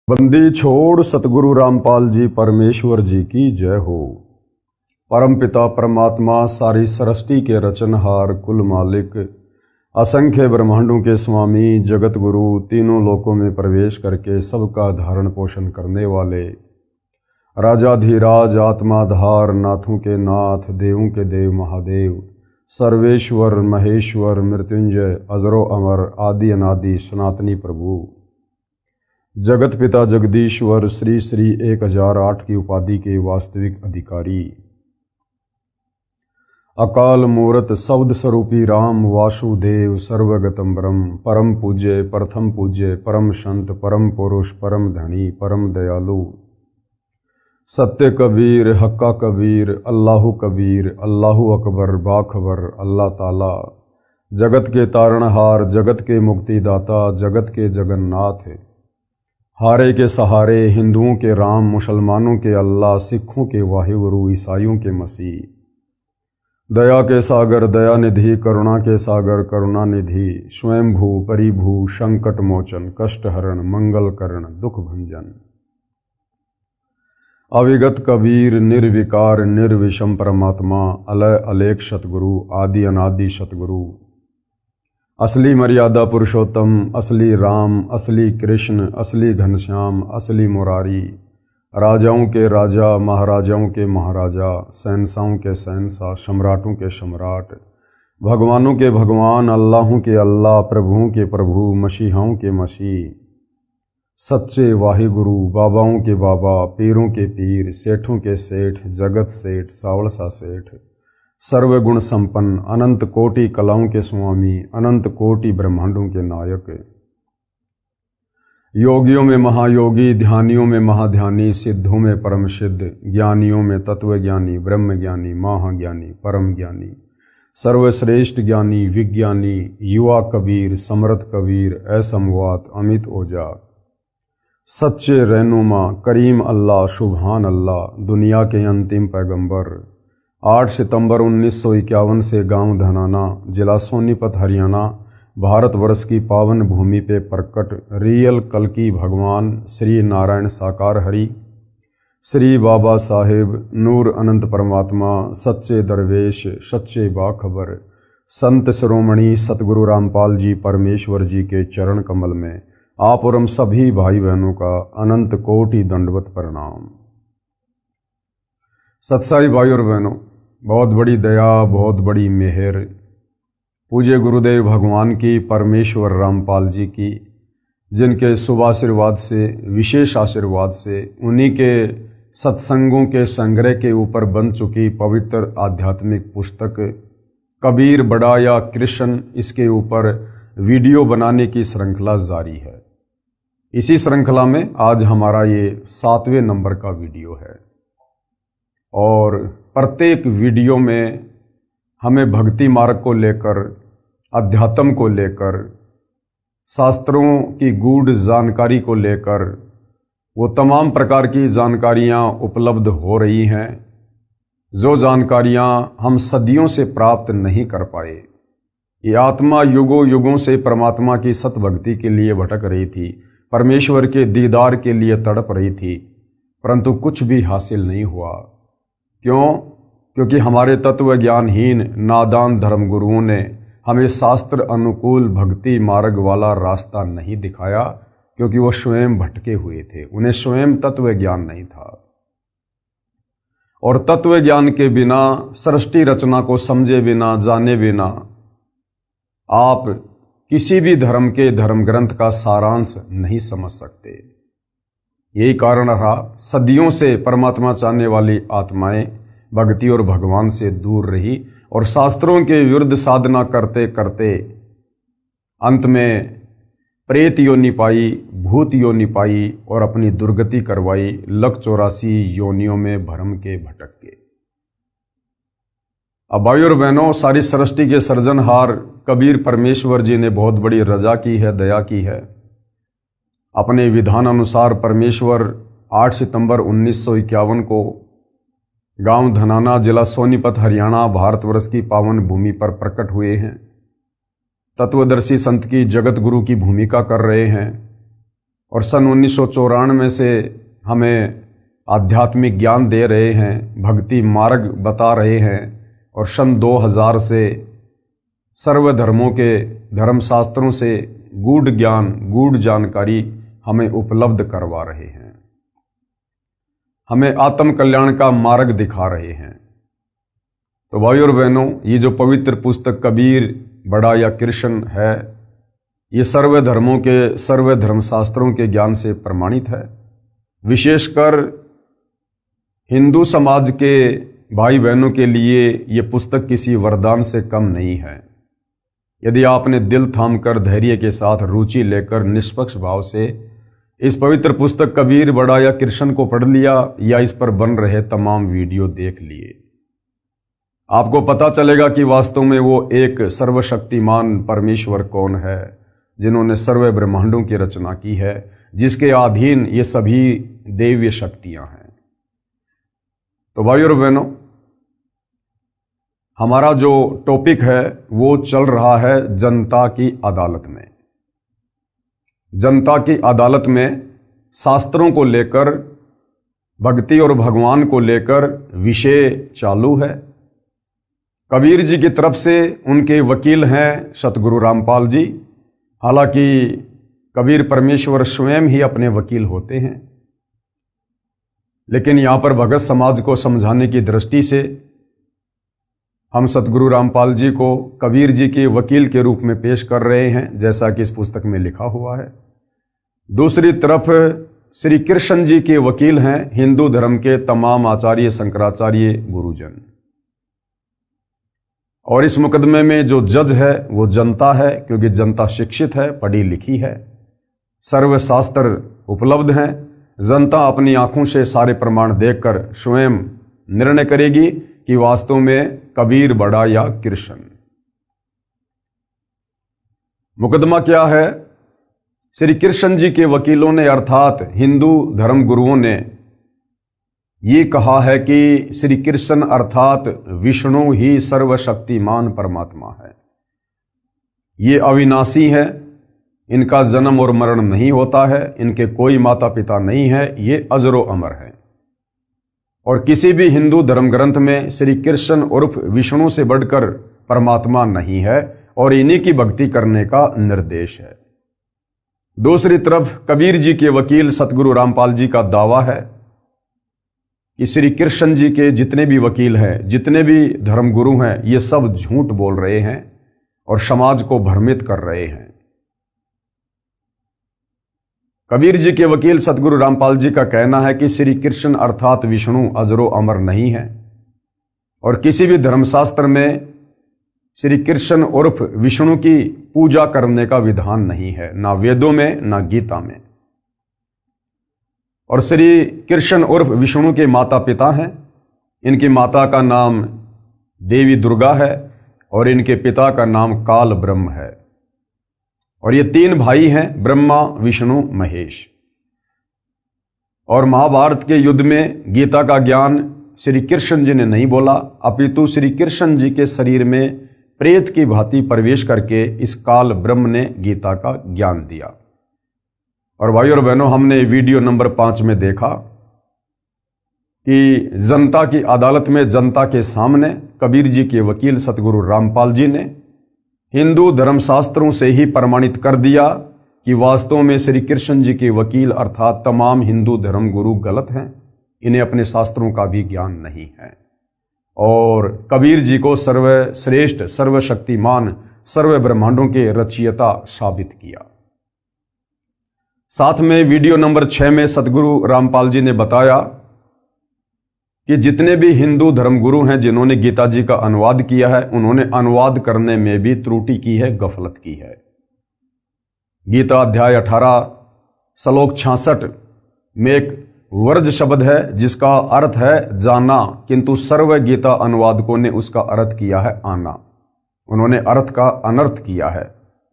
बंदी छोड़ सतगुरु रामपाल जी परमेश्वर जी की जय हो। परम पिता परमात्मा सारी सृष्टि के रचनहार कुल मालिक असंख्य ब्रह्मांडों के स्वामी जगत गुरु तीनों लोकों में प्रवेश करके सबका धारण पोषण करने वाले राजाधिराज आत्माधार नाथों के नाथ देवों के देव महादेव सर्वेश्वर महेश्वर मृत्युंजय अजरो अमर आदि अनादि सनातनी प्रभु जगत पिता जगदीश्वर श्री श्री 1008 की उपाधि के वास्तविक अधिकारी अकाल मूर्त शब्द स्वरूपी राम वासुदेव सर्वगतम ब्रह्म परम पूज्य प्रथम पूज्य परम संत परम पुरुष परम धनी परम दयालु सत्य कबीर हक्का कबीर अल्लाहु कबीर अल्लाहु अकबर बाखबर अल्लाह ताला जगत के तारणहार जगत के मुक्तिदाता जगत के जगन्नाथ हारे के सहारे हिंदुओं के राम मुसलमानों के अल्लाह सिखों के वाहिगुरु ईसाइयों के मसीह दया के सागर दया निधि करुणा के सागर करुणा निधि स्वयंभू परिभू संकट मोचन कष्ट हरण मंगल करण दुख भंजन अविगत कबीर निर्विकार निर्विषम परमात्मा अलय अलेख सतगुरु आदि अनादि सतगुरु असली मर्यादा पुरुषोत्तम असली राम असली कृष्ण असली घनश्याम असली मुरारी राजाओं के राजा महाराजाओं के महाराजा शहंशाहों के शहंशाह सम्राटों के सम्राट भगवानों के भगवान अल्लाहों के अल्लाह प्रभुओं के प्रभु मसीहाओं के मसीह सच्चे वाहिगुरु बाबाओं के बाबा पीरों के पीर सेठों के सेठ जगत सेठ सावड़सा सेठ सर्वगुण संपन्न अनंत कोटि कलाओं के स्वामी अनंत कोटि ब्रह्मांडों के नायक योगियों में महायोगी ध्यानियों में महाध्यानी सिद्धों में परम सिद्ध ज्ञानियों में तत्वज्ञानी ब्रह्म ज्ञानी महाज्ञानी परम ज्ञानी सर्वश्रेष्ठ ज्ञानी विज्ञानी युवा कबीर समर्थ कबीर असमवात अमित ओजा सच्चे रहनुमा करीम अल्लाह सुभान अल्लाह दुनिया के अंतिम पैगंबर 8 सितंबर 1951 से गांव धनाना जिला सोनीपत हरियाणा भारतवर्ष की पावन भूमि पे प्रकट रियल कल्कि भगवान श्री नारायण साकार हरि श्री बाबा साहेब नूर अनंत परमात्मा सच्चे दरवेश सच्चे बाखबर संत शिरोमणि सतगुरु रामपाल जी परमेश्वर जी के चरण कमल में आप और हम सभी भाई बहनों का अनंत कोटि दंडवत प्रणाम। सत्साई भाई और बहनों, बहुत बड़ी दया बहुत बड़ी मेहर पूज्य गुरुदेव भगवान की परमेश्वर रामपाल जी की जिनके शुभ आशीर्वाद से विशेष आशीर्वाद से उन्हीं के सत्संगों के संग्रह के ऊपर बन चुकी पवित्र आध्यात्मिक पुस्तक कबीर बड़ा या कृष्ण इसके ऊपर वीडियो बनाने की श्रृंखला जारी है। इसी श्रृंखला में आज हमारा ये 7वें नंबर का वीडियो है और प्रत्येक वीडियो में हमें भक्ति मार्ग को लेकर अध्यात्म को लेकर शास्त्रों की गूढ़ जानकारी को लेकर वो तमाम प्रकार की जानकारियाँ उपलब्ध हो रही हैं जो जानकारियाँ हम सदियों से प्राप्त नहीं कर पाए। ये आत्मा युगों युगों से परमात्मा की सतभक्ति के लिए भटक रही थी, परमेश्वर के दीदार के लिए तड़प रही थी, परंतु कुछ भी हासिल नहीं हुआ। क्यों? क्योंकि हमारे तत्व ज्ञानहीन नादान धर्मगुरुओं ने हमें शास्त्र अनुकूल भक्ति मार्ग वाला रास्ता नहीं दिखाया, क्योंकि वो स्वयं भटके हुए थे, उन्हें स्वयं तत्व ज्ञान नहीं था। और तत्व ज्ञान के बिना सृष्टि रचना को समझे बिना जाने बिना आप किसी भी धर्म के धर्म ग्रंथ का सारांश नहीं समझ सकते। यही कारण रहा सदियों से परमात्मा चाहने वाली आत्माएं भक्ति और भगवान से दूर रही और शास्त्रों के विरुद्ध साधना करते करते अंत में प्रेत योनि पाई, भूत योनि पाई और अपनी दुर्गति करवाई, 184 योनियों में भ्रम के भटक के। अब भाई और बहनों, सारी सृष्टि के सृजनहार कबीर परमेश्वर जी ने बहुत बड़ी रजा की है, दया की है। अपने विधान अनुसार परमेश्वर 8 सितंबर 1951 को गांव धनाना जिला सोनीपत हरियाणा भारतवर्ष की पावन भूमि पर प्रकट हुए हैं। तत्वदर्शी संत की जगत गुरु की भूमिका कर रहे हैं और सन 1994 से हमें आध्यात्मिक ज्ञान दे रहे हैं, भक्ति मार्ग बता रहे हैं, और सन 2000 से सर्व धर्मों के धर्मशास्त्रों से गूढ़ ज्ञान, गूढ़ जानकारी हमें उपलब्ध करवा रहे हैं, हमें आत्म कल्याण का मार्ग दिखा रहे हैं। तो भाइयों और बहनों, ये जो पवित्र पुस्तक कबीर बड़ा या कृष्ण है, ये सर्व धर्मों के, सर्व धर्मशास्त्रों के ज्ञान से प्रमाणित है। विशेषकर हिंदू समाज के भाई बहनों के लिए ये पुस्तक किसी वरदान से कम नहीं है। यदि आपने दिल थामकर, धैर्य के साथ, रुचि लेकर, निष्पक्ष भाव से इस पवित्र पुस्तक कबीर बड़ा या कृष्ण को पढ़ लिया या इस पर बन रहे तमाम वीडियो देख लिए, आपको पता चलेगा कि वास्तव में वो एक सर्वशक्तिमान परमेश्वर कौन है, जिन्होंने सर्व ब्रह्मांडों की रचना की है, जिसके अधीन ये सभी दैवीय शक्तियां हैं। तो भाइयों और बहनों, हमारा जो टॉपिक है वो चल रहा है जनता की अदालत में। जनता की अदालत में शास्त्रों को लेकर, भक्ति और भगवान को लेकर विषय चालू है। कबीर जी की तरफ से उनके वकील हैं सतगुरु रामपाल जी। हालांकि कबीर परमेश्वर स्वयं ही अपने वकील होते हैं, लेकिन यहाँ पर भगत समाज को समझाने की दृष्टि से हम सतगुरु रामपाल जी को कबीर जी के वकील के रूप में पेश कर रहे हैं, जैसा कि इस पुस्तक में लिखा हुआ है। दूसरी तरफ श्री कृष्ण जी के वकील हैं हिंदू धर्म के तमाम आचार्य, शंकराचार्य, गुरुजन। और इस मुकदमे में जो जज है वो जनता है, क्योंकि जनता शिक्षित है, पढ़ी लिखी है, सर्वशास्त्र उपलब्ध हैं। जनता अपनी आंखों से सारे प्रमाण देखकर स्वयं निर्णय करेगी कि वास्तव में कबीर बड़ा या कृष्ण। मुकदमा क्या है? श्री कृष्ण जी के वकीलों ने, अर्थात हिंदू धर्म गुरुओं ने ये कहा है कि श्री कृष्ण अर्थात विष्णु ही सर्वशक्तिमान परमात्मा है। ये अविनाशी है, इनका जन्म और मरण नहीं होता है, इनके कोई माता पिता नहीं है, ये अजरो अमर है। और किसी भी हिंदू धर्म ग्रंथ में श्री कृष्ण उर्फ विष्णु से बढ़कर परमात्मा नहीं है, और इन्हीं की भक्ति करने का निर्देश है। दूसरी तरफ कबीर जी के वकील सतगुरु रामपाल जी का दावा है कि श्री कृष्ण जी के जितने भी वकील हैं, जितने भी धर्मगुरु हैं, ये सब झूठ बोल रहे हैं और समाज को भ्रमित कर रहे हैं। कबीर जी के वकील सतगुरु रामपाल जी का कहना है कि श्री कृष्ण अर्थात विष्णु अजरो अमर नहीं है, और किसी भी धर्मशास्त्र में श्री कृष्ण उर्फ विष्णु की पूजा करने का विधान नहीं है, ना वेदों में ना गीता में। और श्री कृष्ण उर्फ विष्णु के माता पिता हैं। इनकी माता का नाम देवी दुर्गा है और इनके पिता का नाम काल ब्रह्म है। और ये तीन भाई हैं, ब्रह्मा, विष्णु, महेश। और महाभारत के युद्ध में गीता का ज्ञान श्री कृष्ण जी ने नहीं बोला, अपितु श्री कृष्ण जी के शरीर में प्रेत की भांति प्रवेश करके इस काल ब्रह्म ने गीता का ज्ञान दिया। और भाइयों और बहनों, हमने वीडियो नंबर 5 में देखा कि जनता की अदालत में, जनता के सामने कबीर जी के वकील सतगुरु रामपाल जी ने हिंदू धर्मशास्त्रों से ही प्रमाणित कर दिया कि वास्तव में श्री कृष्ण जी के वकील अर्थात तमाम हिंदू धर्म गुरु गलत हैं, इन्हें अपने शास्त्रों का भी ज्ञान नहीं है। और कबीर जी को सर्वश्रेष्ठ, सर्वशक्तिमान, सर्व ब्रह्मांडों के रचयिता साबित किया। साथ में वीडियो नंबर 6 में सतगुरु रामपाल जी ने बताया कि जितने भी हिंदू धर्मगुरु हैं जिन्होंने गीता जी का अनुवाद किया है, उन्होंने अनुवाद करने में भी त्रुटि की है, गफलत की है। गीता अध्याय 18 श्लोक 66 में एक वर्ज शब्द है जिसका अर्थ है जाना, किंतु सर्व गीता अनुवादकों ने उसका अर्थ किया है आना। उन्होंने अर्थ का अनर्थ किया है,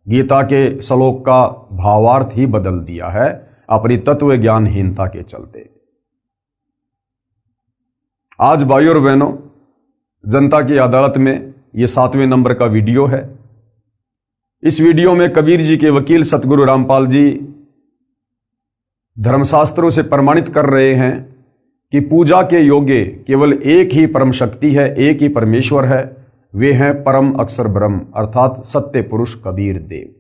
गीता के श्लोक का भावार्थ ही बदल दिया है अपनी तत्व ज्ञानहीनता के चलते। आज भाइयों और बहनों, जनता की अदालत में ये 7वें नंबर का वीडियो है। इस वीडियो में कबीर जी के वकील सतगुरु रामपाल जी धर्मशास्त्रों से प्रमाणित कर रहे हैं कि पूजा के योग्य केवल एक ही परम शक्ति है, एक ही परमेश्वर है, वे हैं परम अक्षर ब्रह्म अर्थात सत्य पुरुष कबीर देव।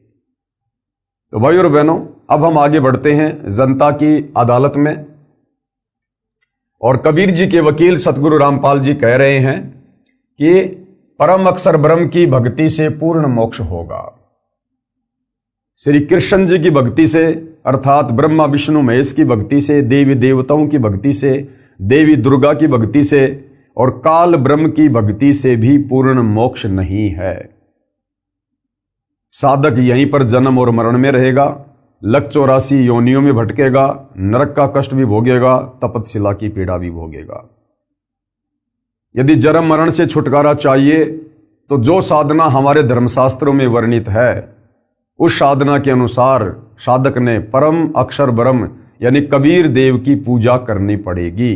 तो भाई और बहनों, अब हम आगे बढ़ते हैं जनता की अदालत में। और कबीर जी के वकील सतगुरु रामपाल जी कह रहे हैं कि परम अक्षर ब्रह्म की भक्ति से पूर्ण मोक्ष होगा। श्री कृष्ण जी की भक्ति से अर्थात ब्रह्मा विष्णु महेश की भक्ति से, देवी देवताओं की भक्ति से, देवी दुर्गा की भक्ति से और काल ब्रह्म की भक्ति से भी पूर्ण मोक्ष नहीं है। साधक यहीं पर जन्म और मरण में रहेगा, लक 84 योनियों में भटकेगा, नरक का कष्ट भी भोगेगा, तपतशिला की पीड़ा भी भोगेगा। यदि जन्म मरण से छुटकारा चाहिए तो जो साधना हमारे धर्मशास्त्रों में वर्णित है, उस साधना के अनुसार साधक ने परम अक्षर ब्रह्म यानी कबीर देव की पूजा करनी पड़ेगी।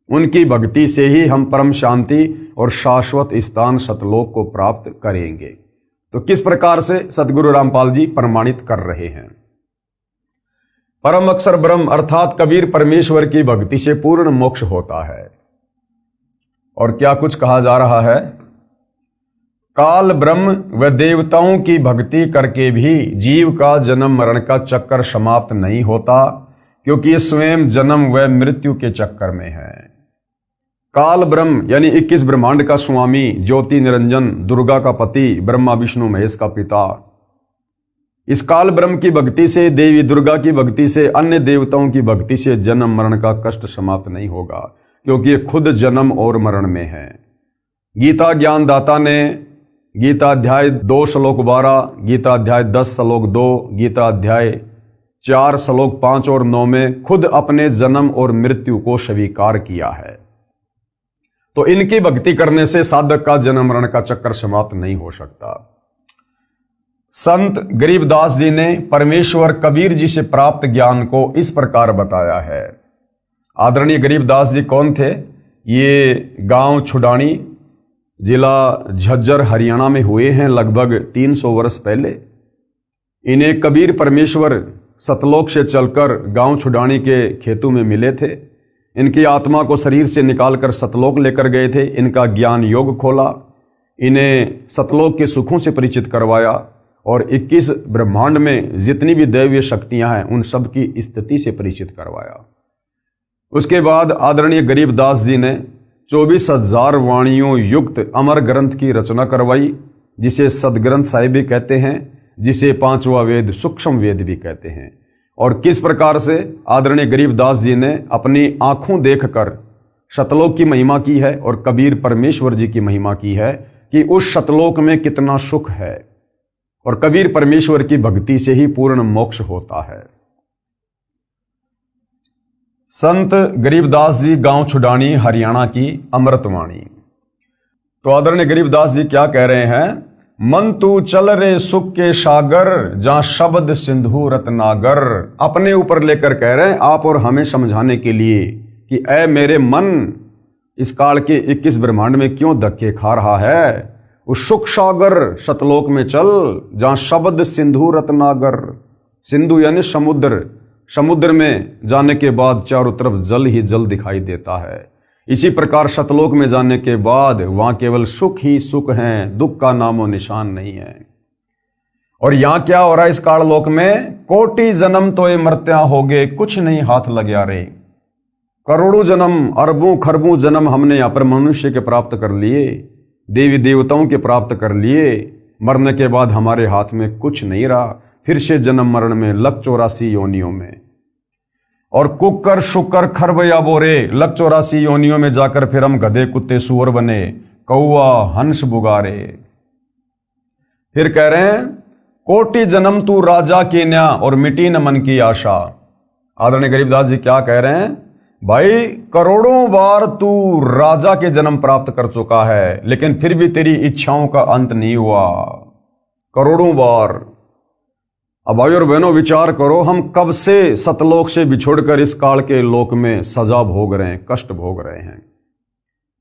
उनकी भक्ति से ही हम परम शांति और शाश्वत स्थान सतलोक को प्राप्त करेंगे। तो किस प्रकार से सतगुरु रामपाल जी प्रमाणित कर रहे हैं? परम अक्षर ब्रह्म अर्थात कबीर परमेश्वर की भक्ति से पूर्ण मोक्ष होता है। और क्या कुछ कहा जा रहा है? काल ब्रह्म व देवताओं की भक्ति करके भी जीव का जन्म मरण का चक्कर समाप्त नहीं होता, क्योंकि ये स्वयं जन्म व मृत्यु के चक्कर में है। काल ब्रह्म यानी 21 ब्रह्मांड का स्वामी, ज्योति निरंजन, दुर्गा का पति, ब्रह्मा विष्णु महेश का पिता। इस काल ब्रह्म की भक्ति से, देवी दुर्गा की भक्ति से, अन्य देवताओं की भक्ति से जन्म मरण का कष्ट समाप्त नहीं होगा, क्योंकि ये खुद जन्म और मरण में है। गीता ज्ञानदाता ने गीता अध्याय 2 श्लोक 12, गीता अध्याय 10 श्लोक 2, गीता अध्याय 4 श्लोक 5 और 9 में खुद अपने जन्म और मृत्यु को स्वीकार किया है। तो इनकी भक्ति करने से साधक का जन्म मरण का चक्कर समाप्त नहीं हो सकता। संत गरीबदास जी ने परमेश्वर कबीर जी से प्राप्त ज्ञान को इस प्रकार बताया है। आदरणीय गरीबदास जी कौन थे? ये गांव छुडानी, जिला झज्जर, हरियाणा में हुए हैं लगभग 300 वर्ष पहले। इन्हें कबीर परमेश्वर सतलोक से चलकर गांव छुडानी के खेतों में मिले थे। इनकी आत्मा को शरीर से निकालकर सतलोक लेकर गए थे। इनका ज्ञान योग खोला, इन्हें सतलोक के सुखों से परिचित करवाया और 21 ब्रह्मांड में जितनी भी दैवीय शक्तियां हैं उन सब की स्थिति से परिचित करवाया। उसके बाद आदरणीय गरीबदास जी ने 24,000 वाणियों युक्त अमर ग्रंथ की रचना करवाई, जिसे सदग्रंथ साहिब भी कहते हैं, जिसे 5वां वेद सूक्ष्म वेद भी कहते हैं। और किस प्रकार से आदरणीय गरीबदास जी ने अपनी आंखों देखकर सतलोक की महिमा की है और कबीर परमेश्वर जी की महिमा की है कि उस सतलोक में कितना सुख है। और कबीर परमेश्वर की भक्ति से ही पूर्ण मोक्ष होता है। संत गरीबदास जी गांव छुडानी, हरियाणा की अमृतवाणी। तो आदरणीय गरीबदास जी क्या कह रहे हैं? मन तू चल रे सुख के सागर, जहां शब्द सिंधु रत्नागर। अपने ऊपर लेकर कह रहे हैं आप और हमें समझाने के लिए कि ऐ मेरे मन, इस काल के 21 ब्रह्मांड में क्यों धक्के खा रहा है? उस सुख सागर सतलोक में चल, जहां शब्द सिंधु रत्नागर। सिंधु यानी समुद्र, समुद्र में जाने के बाद चारों तरफ जल ही जल दिखाई देता है। इसी प्रकार सतलोक में जाने के बाद वहां केवल सुख ही सुख हैं, दुख का नामो निशान नहीं है। और यहां क्या हो रहा है इस काललोक में? कोटि जन्म तो ये मर्त्या हो गए, कुछ नहीं हाथ लग्या रे। करोड़ों जन्म, अरबों खरबों जन्म हमने यहाँ पर मनुष्य के प्राप्त कर लिए, देवी देवताओं के प्राप्त कर लिए। मरने के बाद हमारे हाथ में कुछ नहीं रहा, फिर से जन्म मरण में लक 84 योनियों में। और कुकर शुकर खरबया बोरे, लक 84 योनियों में जाकर फिर हम गधे कुत्ते सुअर बने, कौआ हंस बुगारे। फिर कह रहे हैं कोटि जन्म तू राजा के न्या और मिटी न मन की आशा। आदरणीय गरीबदास जी क्या कह रहे हैं? भाई करोड़ों बार तू राजा के जन्म प्राप्त कर चुका है, लेकिन फिर भी तेरी इच्छाओं का अंत नहीं हुआ। करोड़ों बार। अब भाई और बहनों विचार करो, हम कब से सतलोक से बिछोड़कर इस काल के लोक में सजा भोग रहे हैं, कष्ट भोग रहे हैं।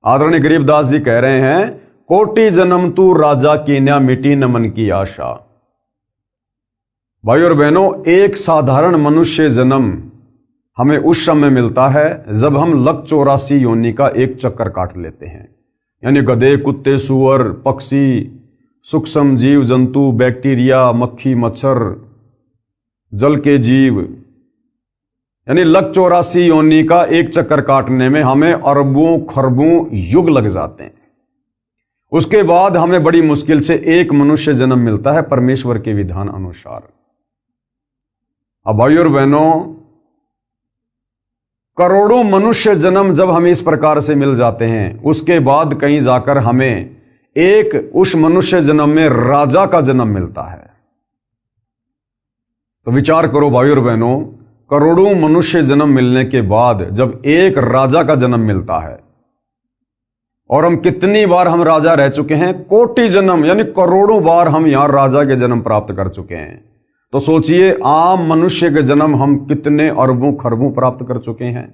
आदरणीय गरीबदास जी कह रहे हैं कोटि जन्म तू राजा की न्या मिटी न मन की आशा। भाई और बहनों, एक साधारण मनुष्य जन्म हमें उस समय मिलता है जब हम लक 84 योनि का एक चक्कर काट लेते हैं। यानी गधे, कुत्ते, सूअर, पक्षी, सूक्ष्म जीव जंतु, बैक्टीरिया, मक्खी, मच्छर, जल के जीव, यानी लक 84 योनि का एक चक्कर काटने में हमें अरबों खरबों युग लग जाते हैं। उसके बाद हमें बड़ी मुश्किल से एक मनुष्य जन्म मिलता है परमेश्वर के विधान अनुसार। अब भाइयों और बहनों, करोड़ों मनुष्य जन्म जब हमें इस प्रकार से मिल जाते हैं, उसके बाद कहीं जाकर हमें एक उस मनुष्य जन्म में राजा का जन्म मिलता है। तो विचार करो भाइयों और बहनों, करोड़ों मनुष्य जन्म मिलने के बाद जब एक राजा का जन्म मिलता है, और हम कितनी बार हम राजा रह चुके हैं, कोटि जन्म यानी करोड़ों बार हम यहां राजा के जन्म प्राप्त कर चुके हैं। तो सोचिए आम मनुष्य के जन्म हम कितने अरबों खरबों प्राप्त कर चुके हैं,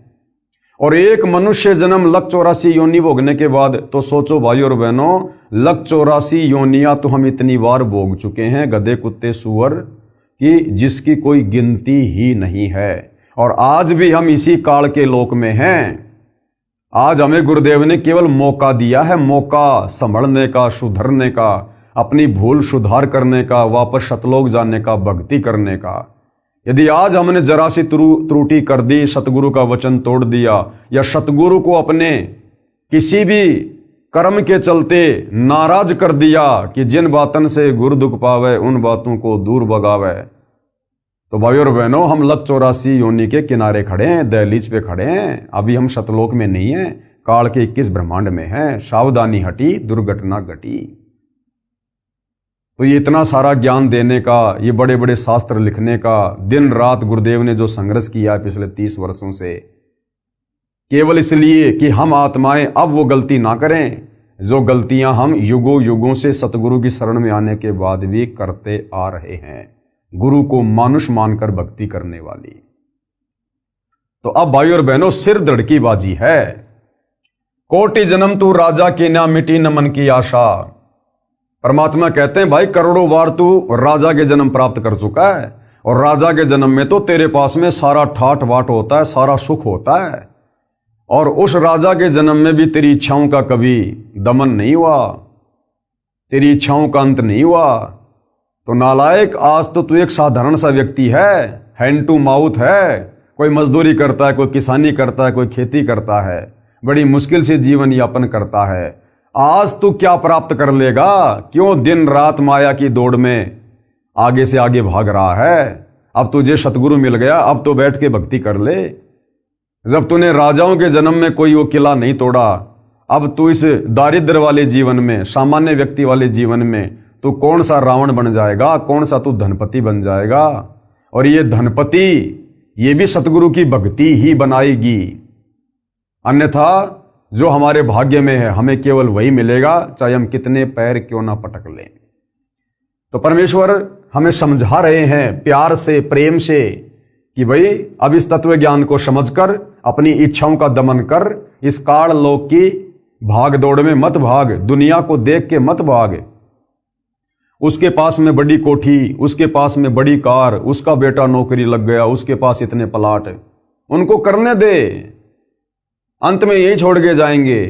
और एक मनुष्य जन्म लक 84 योनि भोगने के बाद तो सोचो भाइयों और बहनों, लक 84 योनियां तो हम इतनी बार भोग चुके हैं, गधे, कुत्ते, सूअर की जिसकी कोई गिनती ही नहीं है। और आज भी हम इसी काल के लोक में हैं। आज हमें गुरुदेव ने केवल मौका दिया है, मौका संभलने का, सुधरने का, अपनी भूल सुधार करने का, वापस सतलोक जाने का, भक्ति करने का। यदि आज हमने जरा सी त्रुटि कर दी, सतगुरु का वचन तोड़ दिया, या सतगुरु को अपने किसी भी कर्म के चलते नाराज कर दिया कि जिन बातन से गुरु दुख पावे उन बातों को दूर भगावे, तो भाइयों और बहनों, हम लक 84 योनि के किनारे खड़े हैं, दहलीज पे खड़े हैं। अभी हम सतलोक में नहीं हैं, काल के 21 ब्रह्मांड में हैं। सावधानी हटी, दुर्घटना घटी। तो ये इतना सारा ज्ञान देने का, ये बड़े बड़े शास्त्र लिखने का, दिन रात गुरुदेव ने जो संघर्ष किया है पिछले 30 वर्षों से, केवल इसलिए कि हम आत्माएं अब वो गलती ना करें जो गलतियां हम युगों युगों से सतगुरु की शरण में आने के बाद भी करते आ रहे हैं, गुरु को मानुष मानकर भक्ति करने वाली। तो अब भाइयों और बहनों, सिर धड़की बाजी है। कोटि जन्म तू राजा की ना मिटी न मन की आशा। परमात्मा कहते हैं भाई करोड़ों बार तू राजा के जन्म प्राप्त कर चुका है, और राजा के जन्म में तो तेरे पास में सारा ठाट बाट होता है, सारा सुख होता है, और उस राजा के जन्म में भी तेरी इच्छाओं का कभी दमन नहीं हुआ, तेरी इच्छाओं का अंत नहीं हुआ। तो नालायक, आज तो तू एक साधारण सा व्यक्ति है, हैंड टू माउथ है, कोई मजदूरी करता है, कोई किसानी करता है, कोई खेती करता है, बड़ी मुश्किल से जीवन यापन करता है। आज तू क्या प्राप्त कर लेगा? क्यों दिन रात माया की दौड़ में आगे से आगे भाग रहा है? अब तुझे सतगुरु मिल गया, अब तो बैठ के भक्ति कर ले। जब तूने राजाओं के जन्म में कोई वो किला नहीं तोड़ा, अब तू इस दारिद्र वाले जीवन में, सामान्य व्यक्ति वाले जीवन में तू कौन सा रावण बन जाएगा, कौन सा तू धनपति बन जाएगा। और ये धनपति ये भी सतगुरु की भक्ति ही बनाएगी, अन्यथा जो हमारे भाग्य में है हमें केवल वही मिलेगा, चाहे हम कितने पैर क्यों ना पटक लें। तो परमेश्वर हमें समझा रहे हैं प्यार से, प्रेम से, कि भाई अब इस तत्व ज्ञान को समझकर अपनी इच्छाओं का दमन कर, इस काल लोक की भाग दौड़ में मत भाग, दुनिया को देख के मत भाग। उसके पास में बड़ी कोठी, उसके पास में बड़ी कार, उसका बेटा नौकरी लग गया, उसके पास इतने प्लाट, उनको करने दे, अंत में यही छोड़ के जाएंगे।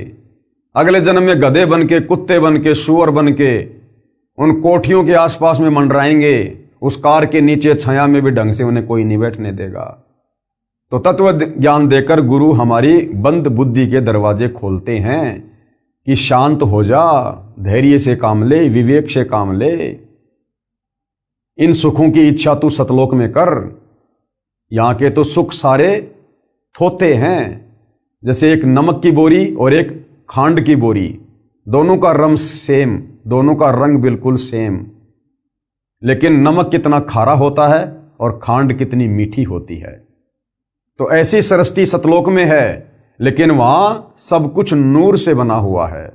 अगले जन्म में गधे बन के, कुत्ते बन के, सूअर बन के उन कोठियों के आसपास में मंडराएंगे, उस कार के नीचे छाया में भी ढंग से उन्हें कोई नहीं बैठने देगा। तो तत्व ज्ञान देकर गुरु हमारी बंद बुद्धि के दरवाजे खोलते हैं कि शांत हो जा, धैर्य से काम ले, विवेक से काम ले, इन सुखों की इच्छा तू सतलोक में कर। यहां के तो सुख सारे थोथे हैं, जैसे एक नमक की बोरी और एक खांड की बोरी, दोनों का रंग सेम, दोनों का रंग बिल्कुल सेम, लेकिन नमक कितना खारा होता है और खांड कितनी मीठी होती है। तो ऐसी सृष्टि सतलोक में है, लेकिन वहां सब कुछ नूर से बना हुआ है।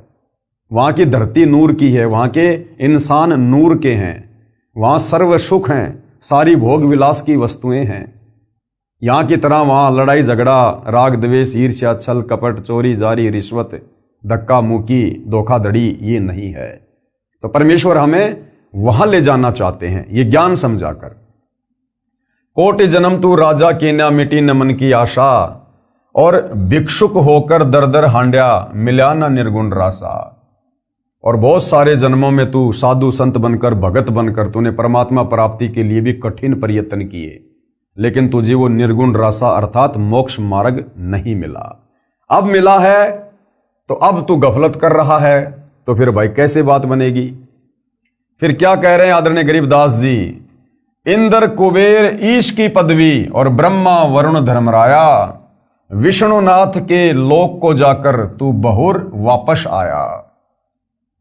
वहां की धरती नूर की है, वहां के इंसान नूर के हैं, वहां सर्व सुख हैं, सारी भोग विलास की वस्तुएं हैं। यहां की तरह वहां लड़ाई झगड़ा, राग द्वेष, ईर्ष्या, छल कपट, चोरी जारी, रिश्वत, धक्का मुक्की, धोखाधड़ी ये नहीं है। तो परमेश्वर हमें वहां ले जाना चाहते हैं, ये ज्ञान समझाकर। कोटि जन्म तू राजा की न मिटी न मन की आशा, और भिक्षुक होकर दर दर हांड्या मिला न निर्गुण रासा। और बहुत सारे जन्मों में तू साधु संत बनकर भगत बनकर तूने परमात्मा प्राप्ति के लिए भी कठिन प्रयत्न किए, लेकिन तुझे वो निर्गुण रासा अर्थात मोक्ष मार्ग नहीं मिला। अब मिला है तो अब तू गफलत कर रहा है, तो फिर भाई कैसे बात बनेगी। फिर क्या कह रहे हैं आदरणीय गरीबदास जी, इंद्र कुबेर ईश की पदवी और ब्रह्मा वरुण धर्मराया, विष्णुनाथ के लोक को जाकर तू बहुर वापस आया।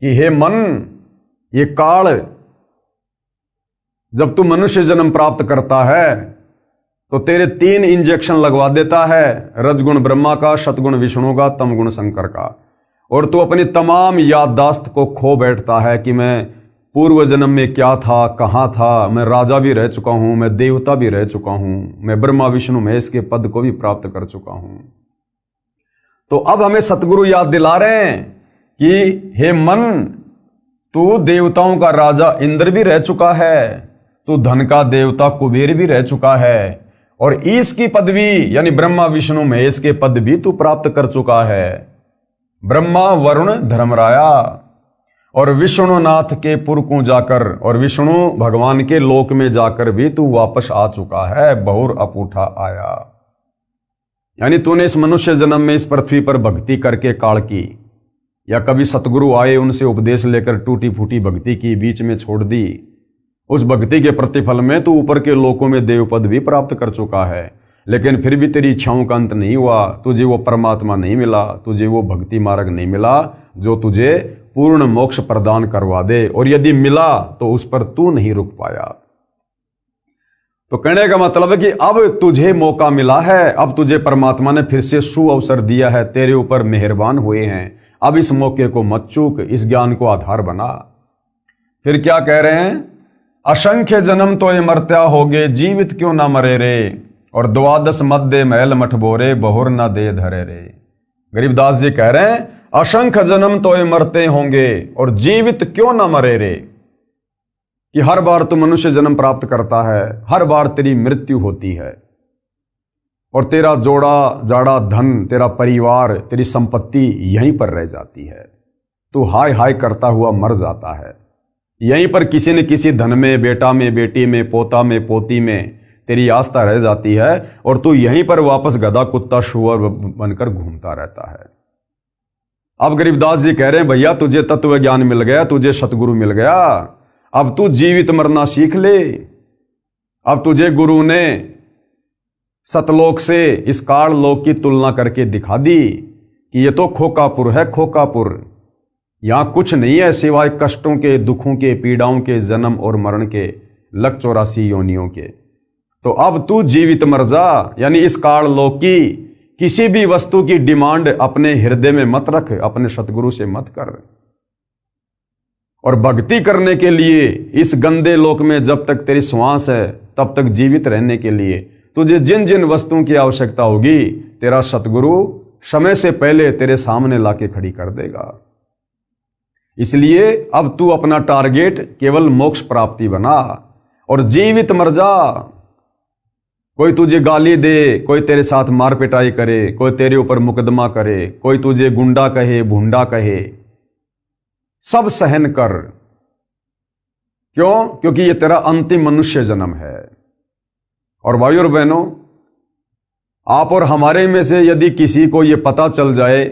कि हे मन, ये काल जब तू मनुष्य जन्म प्राप्त करता है तो तेरे 3 इंजेक्शन लगवा देता है, रजगुण ब्रह्मा का, सतगुण विष्णु का, तमगुण शंकर का, और तू अपनी तमाम याददाश्त को खो बैठता है कि मैं पूर्व जन्म में क्या था, कहाँ था, मैं राजा भी रह चुका हूं, मैं देवता भी रह चुका हूं, मैं ब्रह्मा विष्णु महेश के पद को भी प्राप्त कर चुका हूं। तो अब हमें सतगुरु याद दिला रहे हैं कि हे मन, तू देवताओं का राजा इंद्र भी रह चुका है, तू धन का देवता कुबेर भी रह चुका है, और ईश की पदवी यानी ब्रह्मा विष्णु महेश के पद भी तू प्राप्त कर चुका है। ब्रह्मा वरुण धर्मराया और विष्णुनाथ के पुर को जाकर और विष्णु भगवान के लोक में जाकर भी तू वापस आ चुका है, बहुर अपूठा आया। यानी तूने इस मनुष्य जन्म में इस पृथ्वी पर भक्ति करके काल की, या कभी सतगुरु आए उनसे उपदेश लेकर टूटी फूटी भक्ति की, बीच में छोड़ दी, उस भक्ति के प्रतिफल में तू ऊपर के लोकों में देवपद भी प्राप्त कर चुका है, लेकिन फिर भी तेरी इच्छाओं का अंत नहीं हुआ, तुझे वो परमात्मा नहीं मिला, तुझे वो भक्ति मार्ग नहीं मिला जो तुझे पूर्ण मोक्ष प्रदान करवा दे, और यदि मिला तो उस पर तू नहीं रुक पाया। तो कहने का मतलब है कि अब तुझे मौका मिला है, अब तुझे परमात्मा ने फिर से सुअवसर दिया है, तेरे ऊपर मेहरबान हुए हैं, अब इस मौके को मत चूक, इस ज्ञान को आधार बना। फिर क्या कह रहे हैं, असंख्य जन्म तो ये मरत्या होगे, जीवित क्यों ना मरे रे, और 12 मध्य महल मठ बोरे, बहुर ना दे धरे रे। गरीबदास जी कह रहे हैं असंख्य जन्म तो ये मरते होंगे और जीवित क्यों ना मरे रे, कि हर बार तू मनुष्य जन्म प्राप्त करता है, हर बार तेरी मृत्यु होती है, और तेरा जोड़ा जाड़ा धन, तेरा परिवार, तेरी संपत्ति यहीं पर रह जाती है, तू हाय हाय करता हुआ मर जाता है। यहीं पर किसी न किसी धन में, बेटा में, बेटी में, पोता में, पोती में तेरी आस्था रह जाती है, और तू यहीं पर वापस गधा कुत्ता शुअर बनकर घूमता रहता है। अब गरीबदास जी कह रहे हैं भैया तुझे तत्व ज्ञान मिल गया, तुझे सतगुरु मिल गया, अब तू जीवित मरना सीख ले। अब तुझे गुरु ने सतलोक से इस काल लोक की तुलना करके दिखा दी कि ये तो खोकापुर है, खोकापुर, यहां कुछ नहीं है सिवाय कष्टों के, दुखों के, पीड़ाओं के, जन्म और मरण के, लग 84 योनियों के। तो अब तू जीवित मर जा, यानी इस काल लोक की किसी भी वस्तु की डिमांड अपने हृदय में मत रख, अपने सतगुरु से मत कर। और भक्ति करने के लिए इस गंदे लोक में जब तक तेरी श्वास है तब तक जीवित रहने के लिए तुझे जिन जिन वस्तुओं की आवश्यकता होगी, तेरा सतगुरु समय से पहले तेरे सामने लाके खड़ी कर देगा। इसलिए अब तू अपना टारगेट केवल मोक्ष प्राप्ति बना और जीवित मर जा। कोई तुझे गाली दे, कोई तेरे साथ मार पिटाई करे, कोई तेरे ऊपर मुकदमा करे, कोई तुझे गुंडा कहे, भुंडा कहे, सब सहन कर। क्यों? क्योंकि ये तेरा अंतिम मनुष्य जन्म है। और भाइयों और बहनों, आप और हमारे में से यदि किसी को यह पता चल जाए,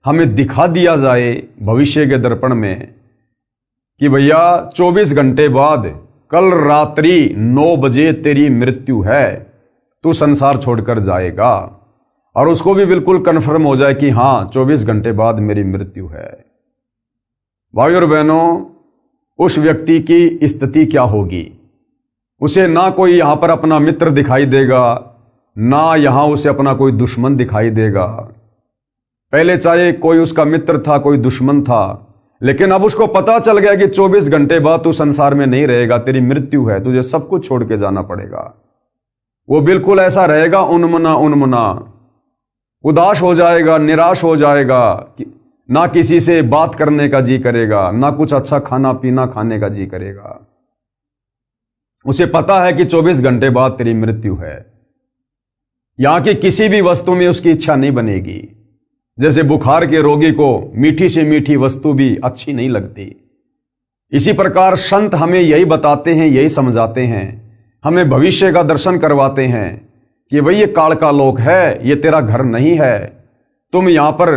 हमें दिखा दिया जाए भविष्य के दर्पण में कि भैया 24 घंटे बाद कल रात्रि 9 बजे तेरी मृत्यु है, तू संसार छोड़कर जाएगा, और उसको भी बिल्कुल कन्फर्म हो जाए कि हाँ 24 घंटे बाद मेरी मृत्यु है। भाइयों और बहनों, उस व्यक्ति की स्थिति क्या होगी? उसे ना कोई यहां पर अपना मित्र दिखाई देगा, ना यहां उसे अपना कोई दुश्मन दिखाई देगा। पहले चाहे कोई उसका मित्र था, कोई दुश्मन था, लेकिन अब उसको पता चल गया कि 24 घंटे बाद तू संसार में नहीं रहेगा, तेरी मृत्यु है, तुझे सब कुछ छोड़ के जाना पड़ेगा। वो बिल्कुल ऐसा रहेगा उन्मना उन्मना, उदास हो जाएगा, निराश हो जाएगा, ना किसी से बात करने का जी करेगा, ना कुछ अच्छा खाना पीना खाने का जी करेगा। उसे पता है कि 24 घंटे बाद तेरी मृत्यु है। यहां की किसी भी वस्तु में उसकी इच्छा नहीं बनेगी। जैसे बुखार के रोगी को मीठी से मीठी वस्तु भी अच्छी नहीं लगती, इसी प्रकार संत हमें यही बताते हैं, यही समझाते हैं, हमें भविष्य का दर्शन करवाते हैं कि भाई ये काल का लोक है, ये तेरा घर नहीं है। तुम यहां पर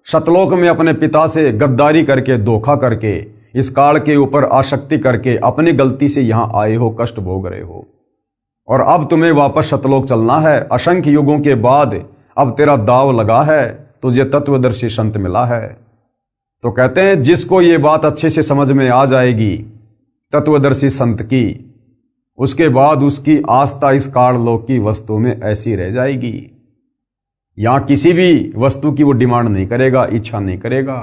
सतलोक में अपने पिता से गद्दारी करके, धोखा करके, इस काल के ऊपर आसक्ति करके अपनी गलती से यहां आए हो, कष्ट भोग रहे हो, और अब तुम्हें वापस सतलोक चलना है। असंख्य युगों के बाद अब तेरा दाव लगा है, तुझे तत्वदर्शी संत मिला है। तो कहते हैं जिसको ये बात अच्छे से समझ में आ जाएगी तत्वदर्शी संत की, उसके बाद उसकी आस्था इस काल लोक की वस्तु में ऐसी रह जाएगी। यहां किसी भी वस्तु की वो डिमांड नहीं करेगा, इच्छा नहीं करेगा,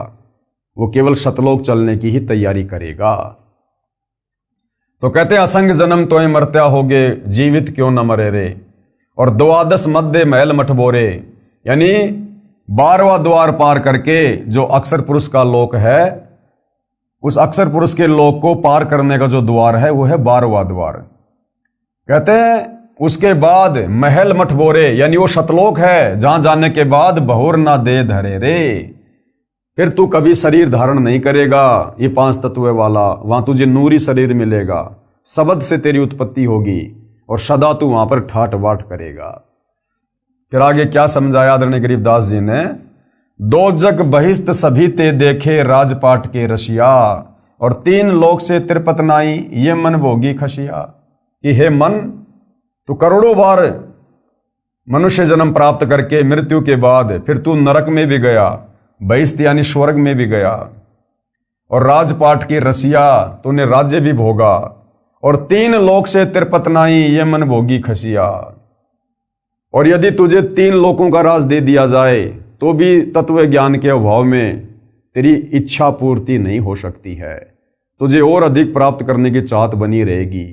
वो केवल सतलोक चलने की ही तैयारी करेगा। तो कहते हैं असंग जन्म तोय मरत्या होगे, जीवित क्यों न मरे रे। और द्वादश मध्य महल मठबोरे, यानी 12वां द्वार पार करके जो अक्षर पुरुष का लोक है, उस अक्षर पुरुष के लोक को पार करने का जो द्वार है वो है 12वां द्वार। कहते हैं उसके बाद महल मठबोरे, यानी वो सतलोक है जहां जाने के बाद बहुर ना दे धरे रे। फिर तू कभी शरीर धारण नहीं करेगा ये 5 तत्व वाला, वहां तुझे नूरी शरीर मिलेगा, शब्द से तेरी उत्पत्ति होगी और सदा तू वहां पर ठाट बाट करेगा। फिर आगे क्या समझाया आदरणीय गरीबदास जी ने, दो जग बहिस्त सभी ते देखे राजपाट के रसिया, और 3 लोक से तिरपत नाई ये मन भोगी खसिया। कि हे मन, तू करोड़ों बार मनुष्य जन्म प्राप्त करके मृत्यु के बाद फिर तू नरक में भी गया, बहिस्त यानी स्वर्ग में भी गया, और राजपाट की रसिया, तूने राज्य भी भोगा, और 3 लोक से तिरपत नाई ये मन भोगी खसिया। और यदि तुझे 3 लोकों का राज दे दिया जाए तो भी तत्व ज्ञान के अभाव में तेरी इच्छा पूर्ति नहीं हो सकती है, तुझे और अधिक प्राप्त करने की चाहत बनी रहेगी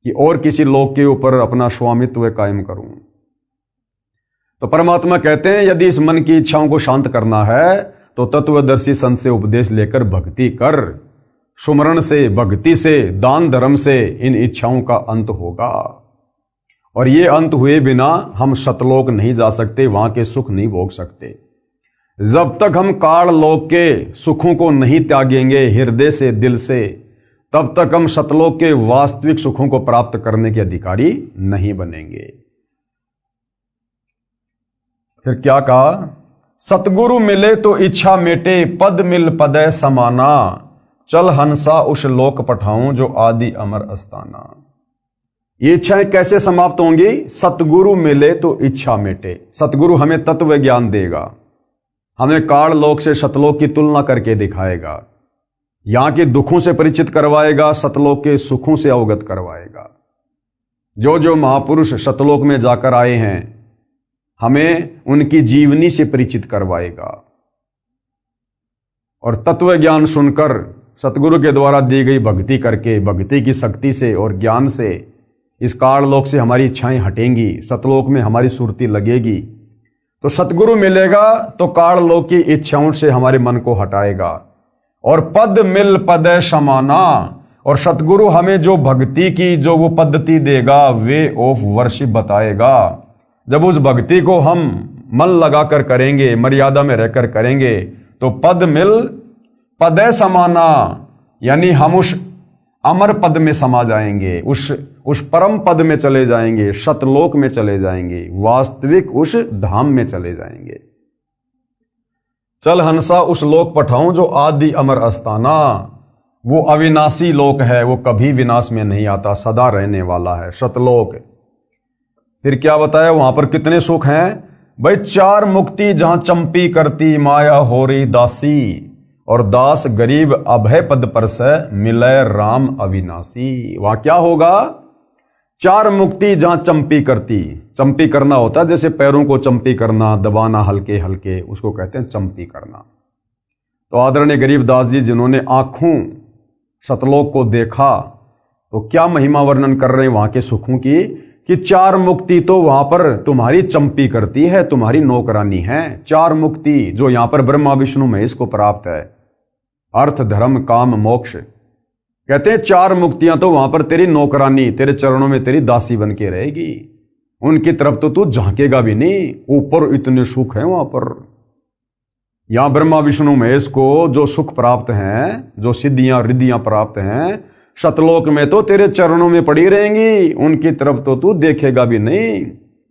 कि और किसी लोक के ऊपर अपना स्वामित्व कायम करूं। तो परमात्मा कहते हैं यदि इस मन की इच्छाओं को शांत करना है तो तत्वदर्शी संत से उपदेश लेकर भक्ति कर। सुमरण से, भक्ति से, दान धर्म से इन इच्छाओं का अंत होगा, और ये अंत हुए बिना हम सतलोक नहीं जा सकते, वहां के सुख नहीं भोग सकते। जब तक हम काल लोक के सुखों को नहीं त्यागेंगे हृदय से, दिल से, तब तक हम सतलोक के वास्तविक सुखों को प्राप्त करने के अधिकारी नहीं बनेंगे। फिर क्या कहा, सतगुरु मिले तो इच्छा मेटे, पद मिल पदय समाना, चल हंसा उस लोक पठाऊं जो आदि अमर अस्ताना। ये इच्छाएं कैसे समाप्त होंगी? सतगुरु मिले तो इच्छा मेटे। सतगुरु हमें तत्व ज्ञान देगा, हमें काल लोक से सतलोक की तुलना करके दिखाएगा, यहां के दुखों से परिचित करवाएगा, सतलोक के सुखों से अवगत करवाएगा। जो जो महापुरुष सतलोक में जाकर आए हैं हमें उनकी जीवनी से परिचित करवाएगा, और तत्व ज्ञान सुनकर सतगुरु के द्वारा दी गई भक्ति करके, भक्ति की शक्ति से और ज्ञान से इस काल लोक से हमारी इच्छाएं हटेंगी, सतलोक में हमारी सुरती लगेगी। तो सतगुरु मिलेगा तो काल लोक की इच्छाओं से हमारे मन को हटाएगा, और पद मिल पद समाना, और सतगुरु हमें जो भक्ति की जो वो पद्धति देगा, वे ऑफ वर्शिप बताएगा। जब उस भक्ति को हम मन लगाकर करेंगे, मर्यादा में रहकर करेंगे, तो पद मिल पदे समाना, यानी हम उस अमर पद में समा जाएंगे, उस परम पद में चले जाएंगे, सतलोक में चले जाएंगे, वास्तविक उस धाम में चले जाएंगे। चल हंसा उस लोक पठाऊं जो आदि अमर अस्ताना, वो अविनाशी लोक है, वो कभी विनाश में नहीं आता, सदा रहने वाला है, सतलोक। फिर क्या बताया वहां पर कितने सुख हैं भाई? 4 मुक्ति जहां चंपी करती माया हो रही दासी, और दास गरीब अभय पद पर से मिलय राम अविनाशी। वहां क्या होगा? 4 मुक्ति जहां चंपी करती, चंपी करना होता है जैसे पैरों को चंपी करना, दबाना हल्के हल्के, उसको कहते हैं चंपी करना। तो आदरणीय गरीबदास जी जिन्होंने आंखों सतलोक को देखा, तो क्या महिमा वर्णन कर रहे हैं वहां के सुखों की, कि 4 मुक्ति तो वहां पर तुम्हारी चंपी करती है, तुम्हारी नौकरानी है। 4 मुक्ति जो यहां पर ब्रह्मा विष्णु महेश को प्राप्त है, अर्थ धर्म काम मोक्ष, कहते हैं 4 मुक्तियां तो वहां पर तेरी नौकरानी, तेरे चरणों में तेरी दासी बन के रहेगी, उनकी तरफ तो तू झांकेगा भी नहीं। ऊपर इतने सुख हैं वहां पर। यहां ब्रह्मा विष्णु महेश को जो सुख प्राप्त हैं, जो सिद्धियां रिद्धियां प्राप्त हैं, सतलोक में तो तेरे चरणों में पड़ी रहेंगी, उनकी तरफ तो तू देखेगा भी नहीं।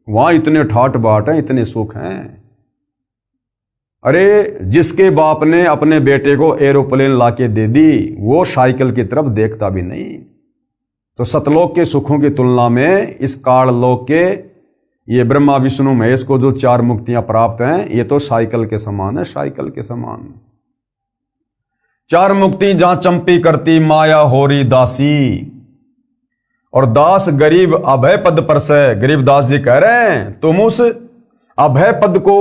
वहां इतने ठाट बाट हैं, इतने सुख हैं। अरे जिसके बाप ने अपने बेटे को एरोप्लेन लाके दे दी, वो साइकिल की तरफ देखता भी नहीं। तो सतलोक के सुखों की तुलना में इस काल लोक के ये ब्रह्मा विष्णु महेश को जो 4 मुक्तियां प्राप्त हैं, ये तो साइकिल के समान है, साइकिल के समान। 4 मुक्ति जहां चंपी करती माया होरी दासी, और दास गरीब अभय पद पर से। गरीब दास जी कह रहे हैं तुम उस अभय पद को,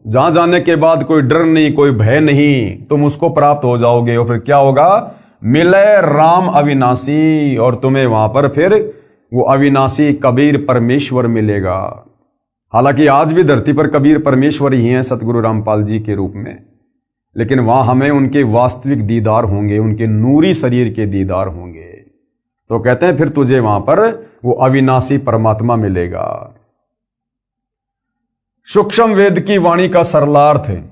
जहां जाने के बाद कोई डर नहीं, कोई भय नहीं, तुम उसको प्राप्त हो जाओगे। और फिर क्या होगा? मिले राम अविनाशी, और तुम्हें वहां पर फिर वो अविनाशी कबीर परमेश्वर मिलेगा। हालांकि आज भी धरती पर कबीर परमेश्वर ही हैं सतगुरु रामपाल जी के रूप में, लेकिन वहां हमें उनके वास्तविक दीदार होंगे, उनके नूरी शरीर के दीदार होंगे। तो कहते हैं फिर तुझे वहां पर वो अविनाशी परमात्मा मिलेगा। सूक्ष्म वेद की वाणी का सरलार्थ है,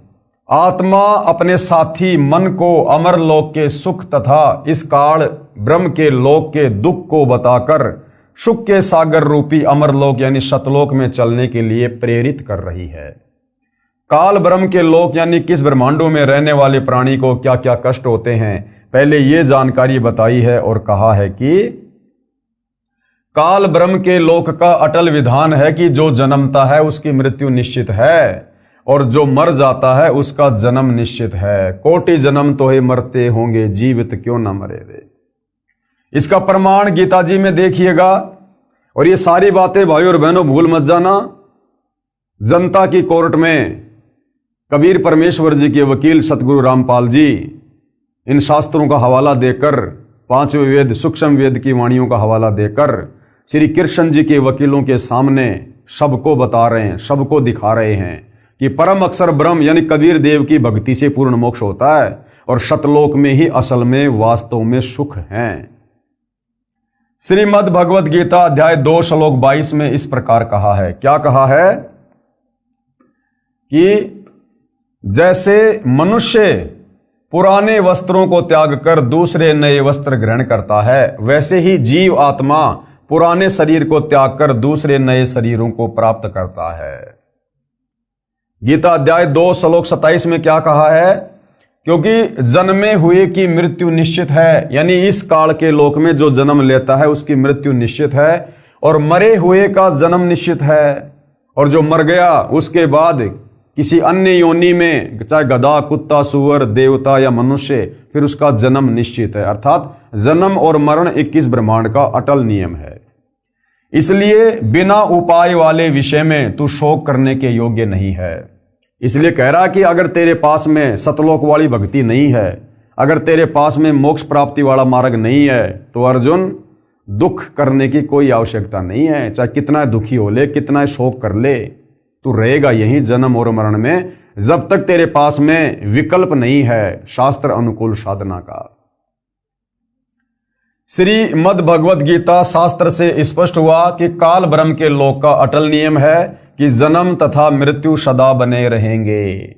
आत्मा अपने साथी मन को अमर लोक के सुख तथा इस काल ब्रह्म के लोक के दुख को बताकर सुख के सागर रूपी अमर लोक यानी सतलोक में चलने के लिए प्रेरित कर रही है। काल ब्रह्म के लोक यानी किस ब्रह्मांडों में रहने वाले प्राणी को क्या क्या कष्ट होते हैं, पहले ये जानकारी बताई है और कहा है कि काल ब्रह्म के लोक का अटल विधान है कि जो जन्मता है उसकी मृत्यु निश्चित है, और जो मर जाता है उसका जन्म निश्चित है। कोटि जन्म तो ही मरते होंगे, जीवित क्यों ना मरे रे। इसका प्रमाण गीता जी में देखिएगा। और ये सारी बातें भाइयों और बहनों भूल मत जाना। जनता की कोर्ट में कबीर परमेश्वर जी के वकील सतगुरु रामपाल जी इन शास्त्रों का हवाला देकर, 5वें वेद सूक्ष्म वेद की वाणियों का हवाला देकर श्री कृष्ण जी के वकीलों के सामने सबको बता रहे हैं, सबको दिखा रहे हैं कि परम अक्षर ब्रह्म यानी कबीर देव की भक्ति से पूर्ण मोक्ष होता है, और सतलोक में ही असल में वास्तव में सुख है। श्रीमद् भगवत गीता अध्याय 2 श्लोक 22 में इस प्रकार कहा है। क्या कहा है? कि जैसे मनुष्य पुराने वस्त्रों को त्याग कर दूसरे नए वस्त्र ग्रहण करता है, वैसे ही जीव आत्मा पुराने शरीर को त्याग कर दूसरे नए शरीरों को प्राप्त करता है। गीता अध्याय 2 श्लोक 27 में क्या कहा है? क्योंकि जन्मे हुए की मृत्यु निश्चित है, यानी इस काल के लोक में जो जन्म लेता है उसकी मृत्यु निश्चित है, और मरे हुए का जन्म निश्चित है, और जो मर गया उसके बाद किसी अन्य योनि में, चाहे गधा, कुत्ता, सुअर, देवता या मनुष्य, फिर उसका जन्म निश्चित है। अर्थात जन्म और मरण 21 ब्रह्मांड का अटल नियम है। इसलिए बिना उपाय वाले विषय में तू शोक करने के योग्य नहीं है। इसलिए कह रहा कि अगर तेरे पास में सतलोक वाली भक्ति नहीं है, अगर तेरे पास में मोक्ष प्राप्ति वाला मार्ग नहीं है, तो अर्जुन दुख करने की कोई आवश्यकता नहीं है। चाहे कितना दुखी हो ले, कितना शोक कर ले, तू रहेगा यही जन्म और मरण में, जब तक तेरे पास में विकल्प नहीं है शास्त्र अनुकूल साधना का। श्रीमद् भगवत गीता शास्त्र से स्पष्ट हुआ कि काल ब्रह्म के लोक का अटल नियम है कि जन्म तथा मृत्यु सदा बने रहेंगे।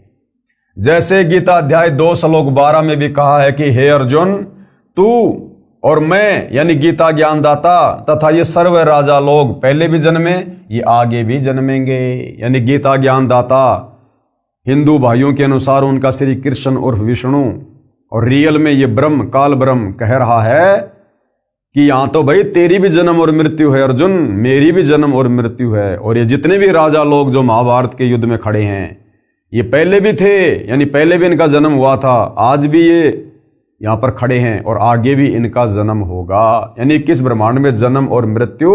जैसे गीता अध्याय 2 श्लोक 12 में भी कहा है कि हे अर्जुन, तू और मैं यानी गीता ज्ञानदाता तथा ये सर्व राजा लोग पहले भी जन्मे, ये आगे भी जन्मेंगे। यानी गीता ज्ञानदाता हिंदू भाइयों के अनुसार उनका श्री कृष्ण और विष्णु, और रियल में ये ब्रह्म काल ब्रह्म कह रहा है कि यहां तो भाई तेरी भी जन्म और मृत्यु है अर्जुन, मेरी भी जन्म और मृत्यु है। और ये जितने भी राजा लोग जो महाभारत के युद्ध में खड़े हैं, ये पहले भी थे, यानी पहले भी इनका जन्म हुआ था, आज भी ये यहां पर खड़े हैं और आगे भी इनका जन्म होगा। यानी किस ब्रह्मांड में जन्म और मृत्यु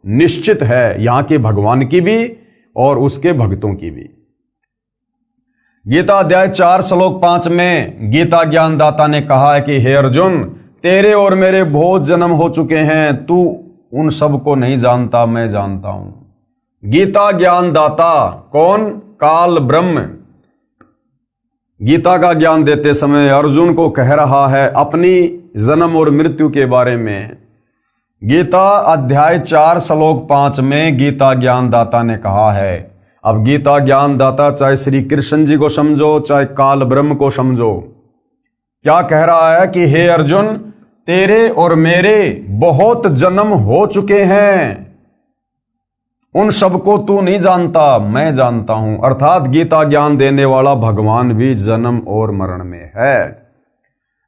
निश्चित है, यहां के भगवान की भी और उसके भक्तों की भी। गीता अध्याय 4 श्लोक 5 में गीता ज्ञानदाता ने कहा है कि हे अर्जुन, तेरे और मेरे बहुत जन्म हो चुके हैं, तू उन सब को नहीं जानता, मैं जानता हूं। गीता ज्ञानदाता कौन? काल ब्रह्म गीता का ज्ञान देते समय अर्जुन को कह रहा है अपनी जन्म और मृत्यु के बारे में। गीता अध्याय 4 श्लोक 5 में गीता ज्ञानदाता ने कहा है। अब गीता ज्ञानदाता चाहे श्री कृष्ण जी को समझो चाहे काल ब्रह्म को समझो, क्या कह रहा है कि हे अर्जुन, तेरे और मेरे बहुत जन्म हो चुके हैं, उन सबको तू नहीं जानता, मैं जानता हूं। अर्थात गीता ज्ञान देने वाला भगवान भी जन्म और मरण में है।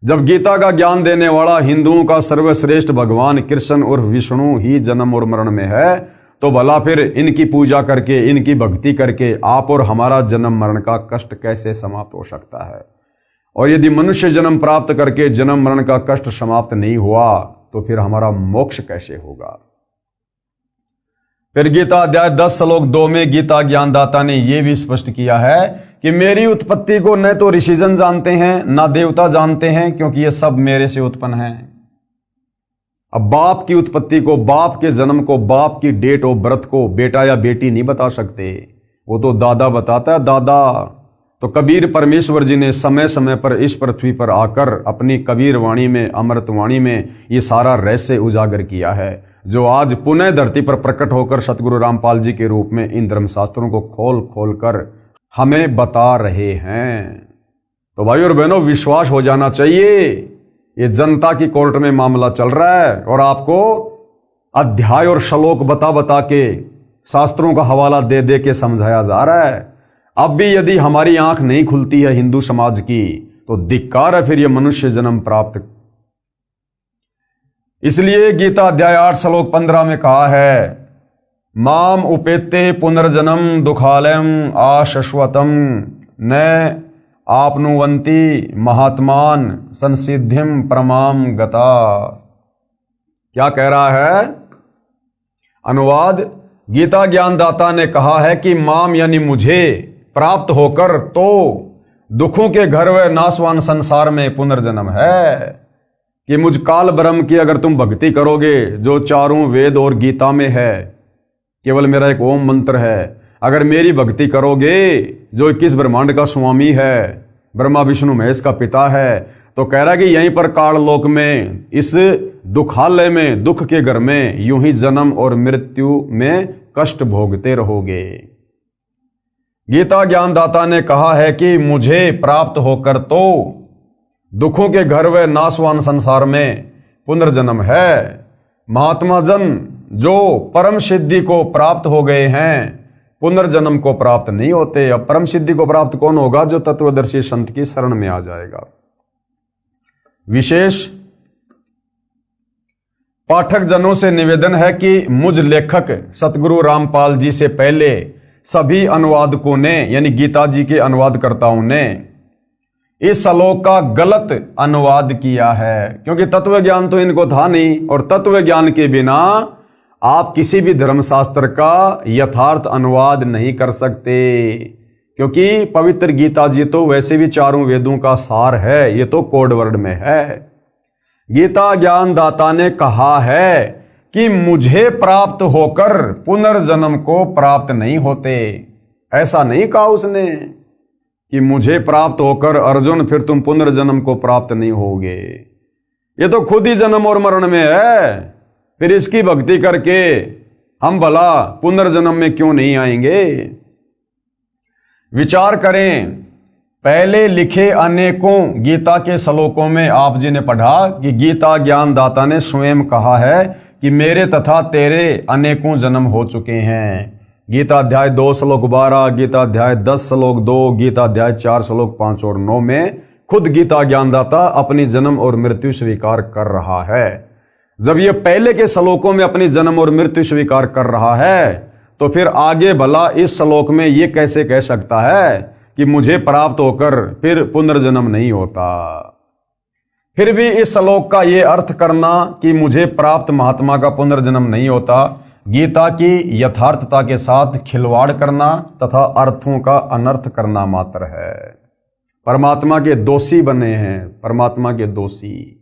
जब गीता का ज्ञान देने वाला हिंदुओं का सर्वश्रेष्ठ भगवान कृष्ण और विष्णु ही जन्म और मरण में है, तो भला फिर इनकी पूजा करके, इनकी भक्ति करके आप और हमारा जन्म मरण का कष्ट कैसे समाप्त हो सकता है? और यदि मनुष्य जन्म प्राप्त करके जन्म मरण का कष्ट समाप्त नहीं हुआ तो फिर हमारा मोक्ष कैसे होगा? फिर गीता अध्याय 10 श्लोक 2 में गीता ज्ञानदाता ने यह भी स्पष्ट किया है कि मेरी उत्पत्ति को न तो ऋषिजन जानते हैं ना देवता जानते हैं, क्योंकि ये सब मेरे से उत्पन्न हैं। अब बाप की उत्पत्ति को, बाप के जन्म को, बाप की डेट ऑफ बर्थ को बेटा या बेटी नहीं बता सकते, वो तो दादा बताता है, दादा। तो कबीर परमेश्वर जी ने समय समय पर इस पृथ्वी पर आकर अपनी कबीर वाणी में, अमृत वाणी में ये सारा रहस्य उजागर किया है, जो आज पुनः धरती पर प्रकट होकर सतगुरु रामपाल जी के रूप में इन धर्मशास्त्रों को खोल खोल कर हमें बता रहे हैं। तो भाई और बहनों, विश्वास हो जाना चाहिए। ये जनता की कोर्ट में मामला चल रहा है और आपको अध्याय और श्लोक बता बता के, शास्त्रों का हवाला दे दे के समझाया जा रहा है। अब भी यदि हमारी आंख नहीं खुलती है हिंदू समाज की, तो धिक्कार है फिर ये मनुष्य जन्म प्राप्त। इसलिए गीता अध्याय 8 श्लोक 15 में कहा है, माम उपेते पुनर्जन्म दुखालयम आशश्वतम न आपनुवंती महात्मान संसिद्धिम परमाम गता। क्या कह रहा है? अनुवाद, गीता ज्ञानदाता ने कहा है कि माम यानी मुझे प्राप्त होकर तो दुखों के घर व नाशवान संसार में पुनर्जन्म है, कि मुझ काल ब्रह्म की अगर तुम भक्ति करोगे, जो चारों वेद और गीता में है, केवल मेरा एक ओम मंत्र है, अगर मेरी भक्ति करोगे, जो 21 ब्रह्मांड का स्वामी है, ब्रह्मा विष्णु महेश का पिता है, तो कह रहा है कि यहीं पर काल लोक में, इस दुखालय में, दुख के घर में यूं ही जन्म और मृत्यु में कष्ट भोगते रहोगे। गीता ज्ञानदाता ने कहा है कि मुझे प्राप्त होकर तो दुखों के घर व नाशवान संसार में पुनर्जन्म है। महात्मा जन जो परम सिद्धि को प्राप्त हो गए हैं, पुनर्जन्म को प्राप्त नहीं होते। अब परम सिद्धि को प्राप्त कौन होगा? जो तत्वदर्शी संत की शरण में आ जाएगा। विशेष पाठक जनों से निवेदन है कि मुझ लेखक सतगुरु रामपाल जी से पहले सभी अनुवादकों ने, यानी गीता जी के अनुवादकर्ताओं ने, इस श्लोक का गलत अनुवाद किया है, क्योंकि तत्व ज्ञान तो इनको था नहीं, और तत्व ज्ञान के बिना आप किसी भी धर्मशास्त्र का यथार्थ अनुवाद नहीं कर सकते, क्योंकि पवित्र गीता जी तो वैसे भी चारों वेदों का सार है, ये तो कोड वर्ड में है। गीता ज्ञानदाता ने कहा है कि मुझे प्राप्त होकर पुनर्जन्म को प्राप्त नहीं होते। ऐसा नहीं कहा उसने कि मुझे प्राप्त होकर अर्जुन फिर तुम पुनर्जन्म को प्राप्त नहीं होगे। ये तो खुद ही जन्म और मरण में है, फिर इसकी भक्ति करके हम भला पुनर्जन्म में क्यों नहीं आएंगे? विचार करें, पहले लिखे अनेकों गीता के श्लोकों में आप जी ने पढ़ा कि गीता ज्ञानदाता ने स्वयं कहा है कि मेरे तथा तेरे अनेकों जन्म हो चुके हैं। गीता अध्याय 2 श्लोक 12, गीता अध्याय 10 श्लोक 2, गीता अध्याय 4 श्लोक 5 और 9 में खुद गीता ज्ञानदाता अपनी जन्म और मृत्यु स्वीकार कर रहा है। जब ये पहले के श्लोकों में अपनी जन्म और मृत्यु स्वीकार कर रहा है, तो फिर आगे भला इस श्लोक में ये कैसे कह सकता है कि मुझे प्राप्त होकर फिर पुनर्जन्म नहीं होता? फिर भी इस श्लोक का ये अर्थ करना कि मुझे प्राप्त महात्मा का पुनर्जन्म नहीं होता, गीता की यथार्थता के साथ खिलवाड़ करना तथा अर्थों का अनर्थ करना मात्र है। परमात्मा के दोषी बने हैं, परमात्मा के दोषी,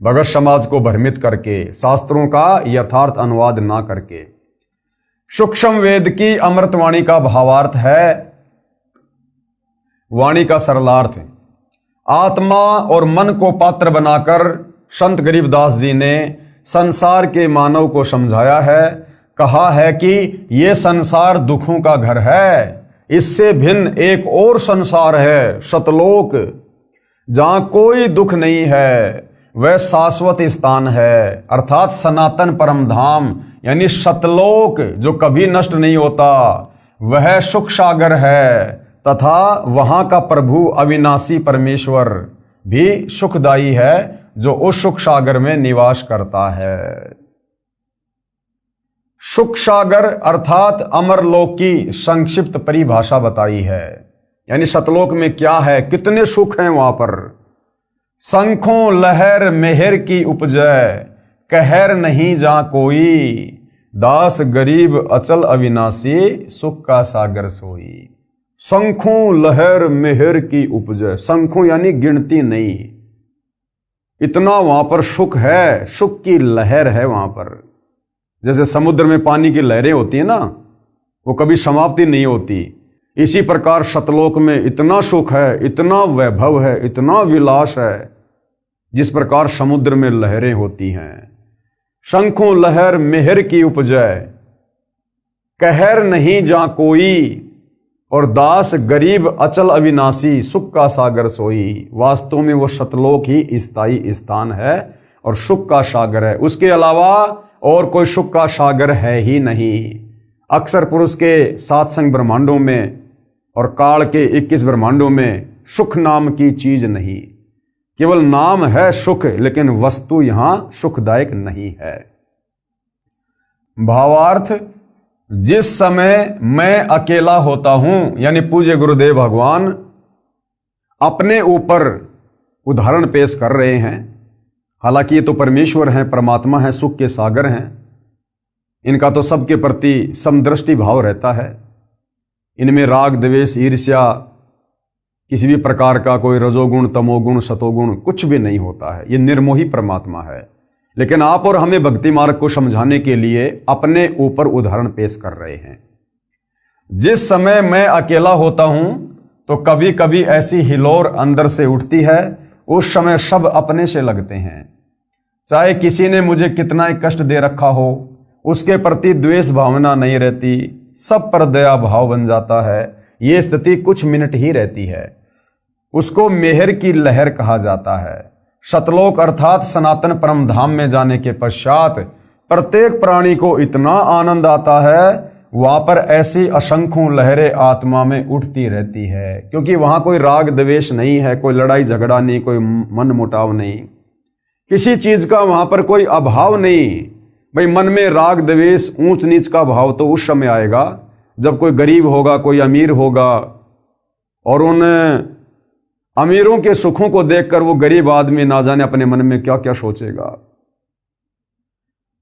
भगत समाज को भ्रमित करके, शास्त्रों का यथार्थ अनुवाद ना करके। सूक्ष्म वेद की अमृतवाणी का भावार्थ है, वाणी का सरलार्थ, आत्मा और मन को पात्र बनाकर संत गरीबदास जी ने संसार के मानव को समझाया है, कहा है कि ये संसार दुखों का घर है, इससे भिन्न एक और संसार है सतलोक, जहां कोई दुख नहीं है, वह शाश्वत स्थान है, अर्थात सनातन परम धाम यानी सतलोक जो कभी नष्ट नहीं होता, वह सुख सागर है तथा वहां का प्रभु अविनाशी परमेश्वर भी सुखदायी है जो उस सुख सागर में निवास करता है। सुख सागर अर्थात अमरलोक की संक्षिप्त परिभाषा बताई है, यानी सतलोक में क्या है, कितने सुख हैं वहां पर। शंखों लहर मेहर की उपजय, कहर नहीं जा कोई, दास गरीब अचल अविनाशी, सुख का सागर सोई। शंखों लहर मेहर की उपजय, शंखों यानी गिनती नहीं, इतना वहां पर सुख है, सुख की लहर है वहां पर। जैसे समुद्र में पानी की लहरें होती है ना, वो कभी समाप्ति नहीं होती, इसी प्रकार सतलोक में इतना सुख है, इतना वैभव है, इतना विलास है, जिस प्रकार समुद्र में लहरें होती हैं। शंखों लहर मेहर की उपजय, कहर नहीं जा कोई, और दास गरीब अचल अविनाशी, सुख का सागर सोई। वास्तव में वो सतलोक ही स्थायी स्थान है और सुख का सागर है, उसके अलावा और कोई सुख का सागर है ही नहीं। अक्षर पुरुष के 7 संग ब्रह्मांडों में और काल के 21 ब्रह्मांडों में सुख नाम की चीज नहीं, केवल नाम है सुख, लेकिन वस्तु यहां सुखदायक नहीं है। भावार्थ, जिस समय मैं अकेला होता हूं, यानी पूज्य गुरुदेव भगवान अपने ऊपर उदाहरण पेश कर रहे हैं। हालांकि ये तो परमेश्वर हैं, परमात्मा हैं, सुख के सागर हैं, इनका तो सबके प्रति समदृष्टि भाव रहता है, इनमें राग द्वेष ईर्ष्या किसी भी प्रकार का कोई रजोगुण तमोगुण सतोगुण कुछ भी नहीं होता है, ये निर्मोही परमात्मा है। लेकिन आप और हमें भक्ति मार्ग को समझाने के लिए अपने ऊपर उदाहरण पेश कर रहे हैं। जिस समय मैं अकेला होता हूं तो कभी कभी ऐसी हिलोर अंदर से उठती है, उस समय सब अपने से लगते हैं। चाहे किसी ने मुझे कितना ही कष्ट दे रखा हो, उसके प्रति द्वेष भावना नहीं रहती, सब पर दया भाव बन जाता है। ये स्थिति कुछ मिनट ही रहती है, उसको मेहर की लहर कहा जाता है। सतलोक अर्थात सनातन परम धाम में जाने के पश्चात प्रत्येक प्राणी को इतना आनंद आता है, वहां पर ऐसी असंख्यों लहरें आत्मा में उठती रहती है, क्योंकि वहां कोई राग द्वेष नहीं है, कोई लड़ाई झगड़ा नहीं, कोई मन मुटाव नहीं, किसी चीज का वहां पर कोई अभाव नहीं। भाई मन में राग द्वेष ऊंच नीच का भाव तो उस समय आएगा जब कोई गरीब होगा, कोई अमीर होगा, और उन अमीरों के सुखों को देखकर वो गरीब आदमी ना जाने अपने मन में क्या क्या सोचेगा।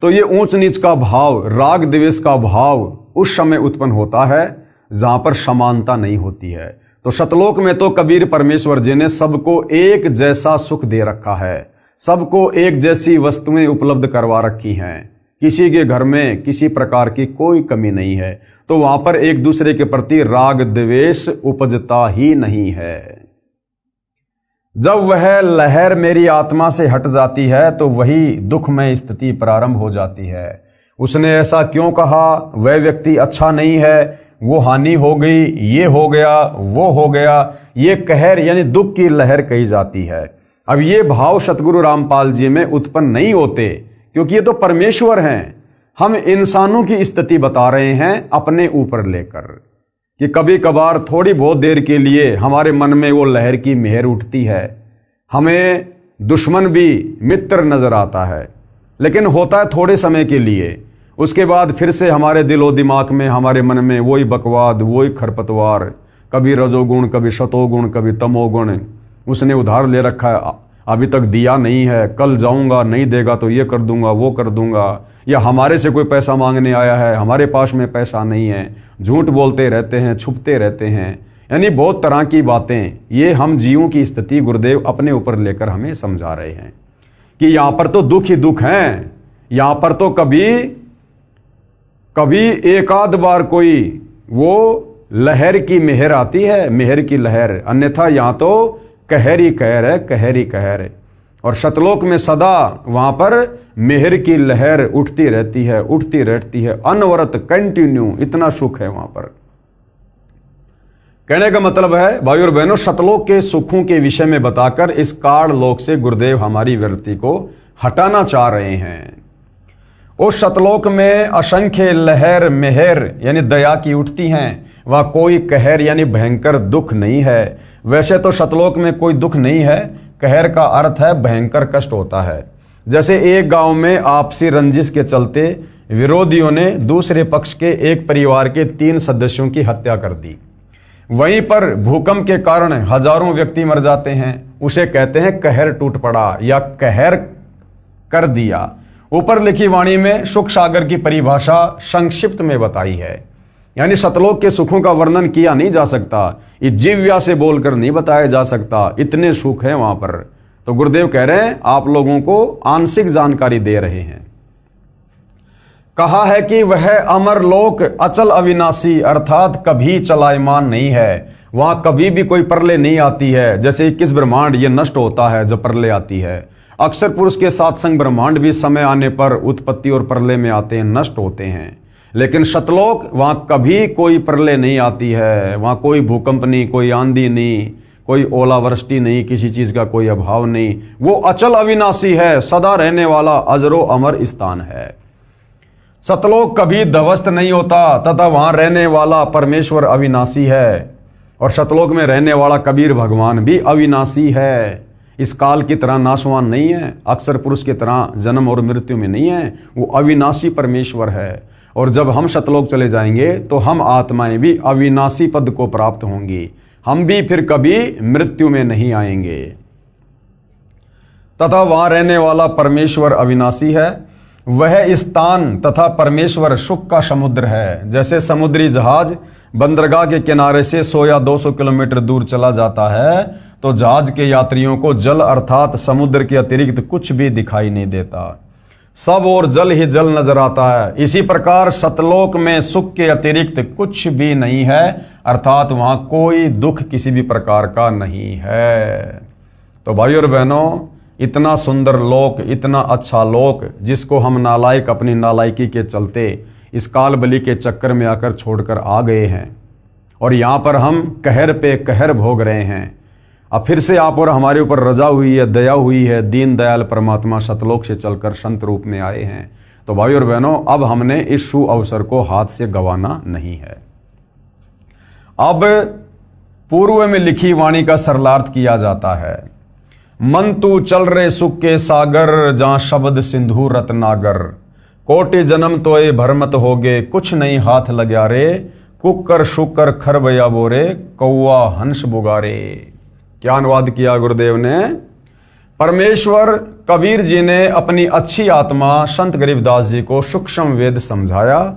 तो ये ऊंच नीच का भाव, राग द्वेष का भाव उस समय उत्पन्न होता है जहां पर समानता नहीं होती है। तो सतलोक में तो कबीर परमेश्वर जी ने सबको एक जैसा सुख दे रखा है, सबको एक जैसी वस्तुएं उपलब्ध करवा रखी हैं, किसी के घर में किसी प्रकार की कोई कमी नहीं है। तो वहां पर एक दूसरे के प्रति राग द्वेष उपजता ही नहीं है। जब वह लहर मेरी आत्मा से हट जाती है तो वही दुखमय स्थिति प्रारंभ हो जाती है। उसने ऐसा क्यों कहा, वह व्यक्ति अच्छा नहीं है, वो हानि हो गई, ये हो गया, वो हो गया, ये कहर यानी दुख की लहर कही जाती है। अब ये भाव सतगुरु रामपाल जी में उत्पन्न नहीं होते, क्योंकि ये तो परमेश्वर हैं। हम इंसानों की स्थिति बता रहे हैं अपने ऊपर लेकर, कि कभी कभार थोड़ी बहुत देर के लिए हमारे मन में वो लहर की मेहर उठती है, हमें दुश्मन भी मित्र नजर आता है, लेकिन होता है थोड़े समय के लिए। उसके बाद फिर से हमारे दिलो दिमाग में, हमारे मन में वही बकवाद, वही खरपतवार, कभी रजोगुण, कभी शतोगुण, कभी तमोगुण। उसने उधार ले रखा है, अभी तक दिया नहीं है, कल जाऊंगा, नहीं देगा तो ये कर दूंगा, वो कर दूंगा, या हमारे से कोई पैसा मांगने आया है, हमारे पास में पैसा नहीं है, झूठ बोलते रहते हैं, छुपते रहते हैं, यानी बहुत तरह की बातें। ये हम जीवों की स्थिति गुरुदेव अपने ऊपर लेकर हमें समझा रहे हैं कि यहाँ पर तो दुख ही दुख हैं। यहाँ पर तो कभी एक आध बार कोई वो लहर की मेहर आती है, मेहर की लहर, अन्यथा यहाँ तो कहर ही कहर है, कहर ही कहर है। और सतलोक में सदा वहां पर मेहर की लहर उठती रहती है, अनवरत, कंटिन्यू, इतना सुख है वहां पर। कहने का मतलब है भाई और बहनों, सतलोक के सुखों के विषय में बताकर इस काल लोक से गुरुदेव हमारी वृत्ति को हटाना चाह रहे हैं। उस सतलोक में असंख्य लहर मेहर यानी दया की उठती हैं, वहां कोई कहर यानी भयंकर दुख नहीं है। वैसे तो सतलोक में कोई दुख नहीं है, कहर का अर्थ है भयंकर कष्ट होता है। जैसे एक गांव में आपसी रंजिश के चलते विरोधियों ने दूसरे पक्ष के एक परिवार के 3 सदस्यों की हत्या कर दी, वहीं पर भूकंप के कारण हजारों व्यक्ति मर जाते हैं, उसे कहते हैं कहर टूट पड़ा या कहर कर दिया। ऊपर लिखी वाणी में सुख सागर की परिभाषा संक्षिप्त में बताई है, यानी सतलोक के सुखों का वर्णन किया नहीं जा सकता, ये जिव्या से बोलकर नहीं बताया जा सकता, इतने सुख हैं वहां पर। तो गुरुदेव कह रहे हैं आप लोगों को आंशिक जानकारी दे रहे हैं। कहा है कि वह अमर लोक अचल अविनाशी अर्थात कभी चलायमान नहीं है, वहां कभी भी कोई प्रलय नहीं आती है। जैसे 21 ब्रह्मांड ये नष्ट होता है जब प्रलय आती है, अक्षर पुरुष के सात्संग ब्रह्मांड भी समय आने पर उत्पत्ति और प्रलय में आते हैं, नष्ट होते हैं। लेकिन सतलोक वहां कभी कोई प्रलय नहीं आती है, वहां कोई भूकंप नहीं, कोई आंधी नहीं, कोई ओलावृष्टि नहीं, किसी चीज का कोई अभाव नहीं। वो अचल अविनाशी है, सदा रहने वाला अजरो अमर स्थान है। सतलोक कभी ध्वस्त नहीं होता तथा वहां रहने वाला परमेश्वर अविनाशी है। और सतलोक में रहने वाला कबीर भगवान भी अविनाशी है, इस काल की तरह नाशवान नहीं है, अक्षर पुरुष की तरह जन्म और मृत्यु में नहीं है, वो अविनाशी परमेश्वर है। और जब हम सतलोक चले जाएंगे तो हम आत्माएं भी अविनाशी पद को प्राप्त होंगी, हम भी फिर कभी मृत्यु में नहीं आएंगे। तथा वहां रहने वाला परमेश्वर अविनाशी है। वह स्थान तथा परमेश्वर सुख का समुद्र है। जैसे समुद्री जहाज बंदरगाह के किनारे से 100 या 200 किलोमीटर दूर चला जाता है तो जहाज के यात्रियों को जल अर्थात समुद्र के अतिरिक्त कुछ भी दिखाई नहीं देता, सब और जल ही जल नजर आता है। इसी प्रकार सतलोक में सुख के अतिरिक्त कुछ भी नहीं है, अर्थात वहां कोई दुख किसी भी प्रकार का नहीं है। तो भाइयों और बहनों, इतना सुंदर लोक, इतना अच्छा लोक जिसको हम नालायक अपनी नालायकी के चलते इस काल बलि के चक्कर में आकर छोड़कर आ गए हैं और यहाँ पर हम कहर पे कहर भोग रहे हैं। अब फिर से आप और हमारे ऊपर रजा हुई है, दया हुई है, दीन दयाल परमात्मा सतलोक से चलकर संत रूप में आए हैं। तो भाई और बहनों, अब हमने इस शु अवसर को हाथ से गंवाना नहीं है। अब पूर्व में लिखी वाणी का सरलार्थ किया जाता है। मन तू चल रे सुख के सागर, जहां शब्द सिंधु रत्नागर, कोटि जन्म तोए भरमत होगे, कुछ नहीं हाथ लग्या रे, कुकर शुकर खरबया बोरे, कौआ हंस बुगारे। क्या अनुवाद किया गुरुदेव ने? परमेश्वर कबीर जी ने अपनी अच्छी आत्मा संत गरीबदास जी को सूक्ष्म वेद समझाया।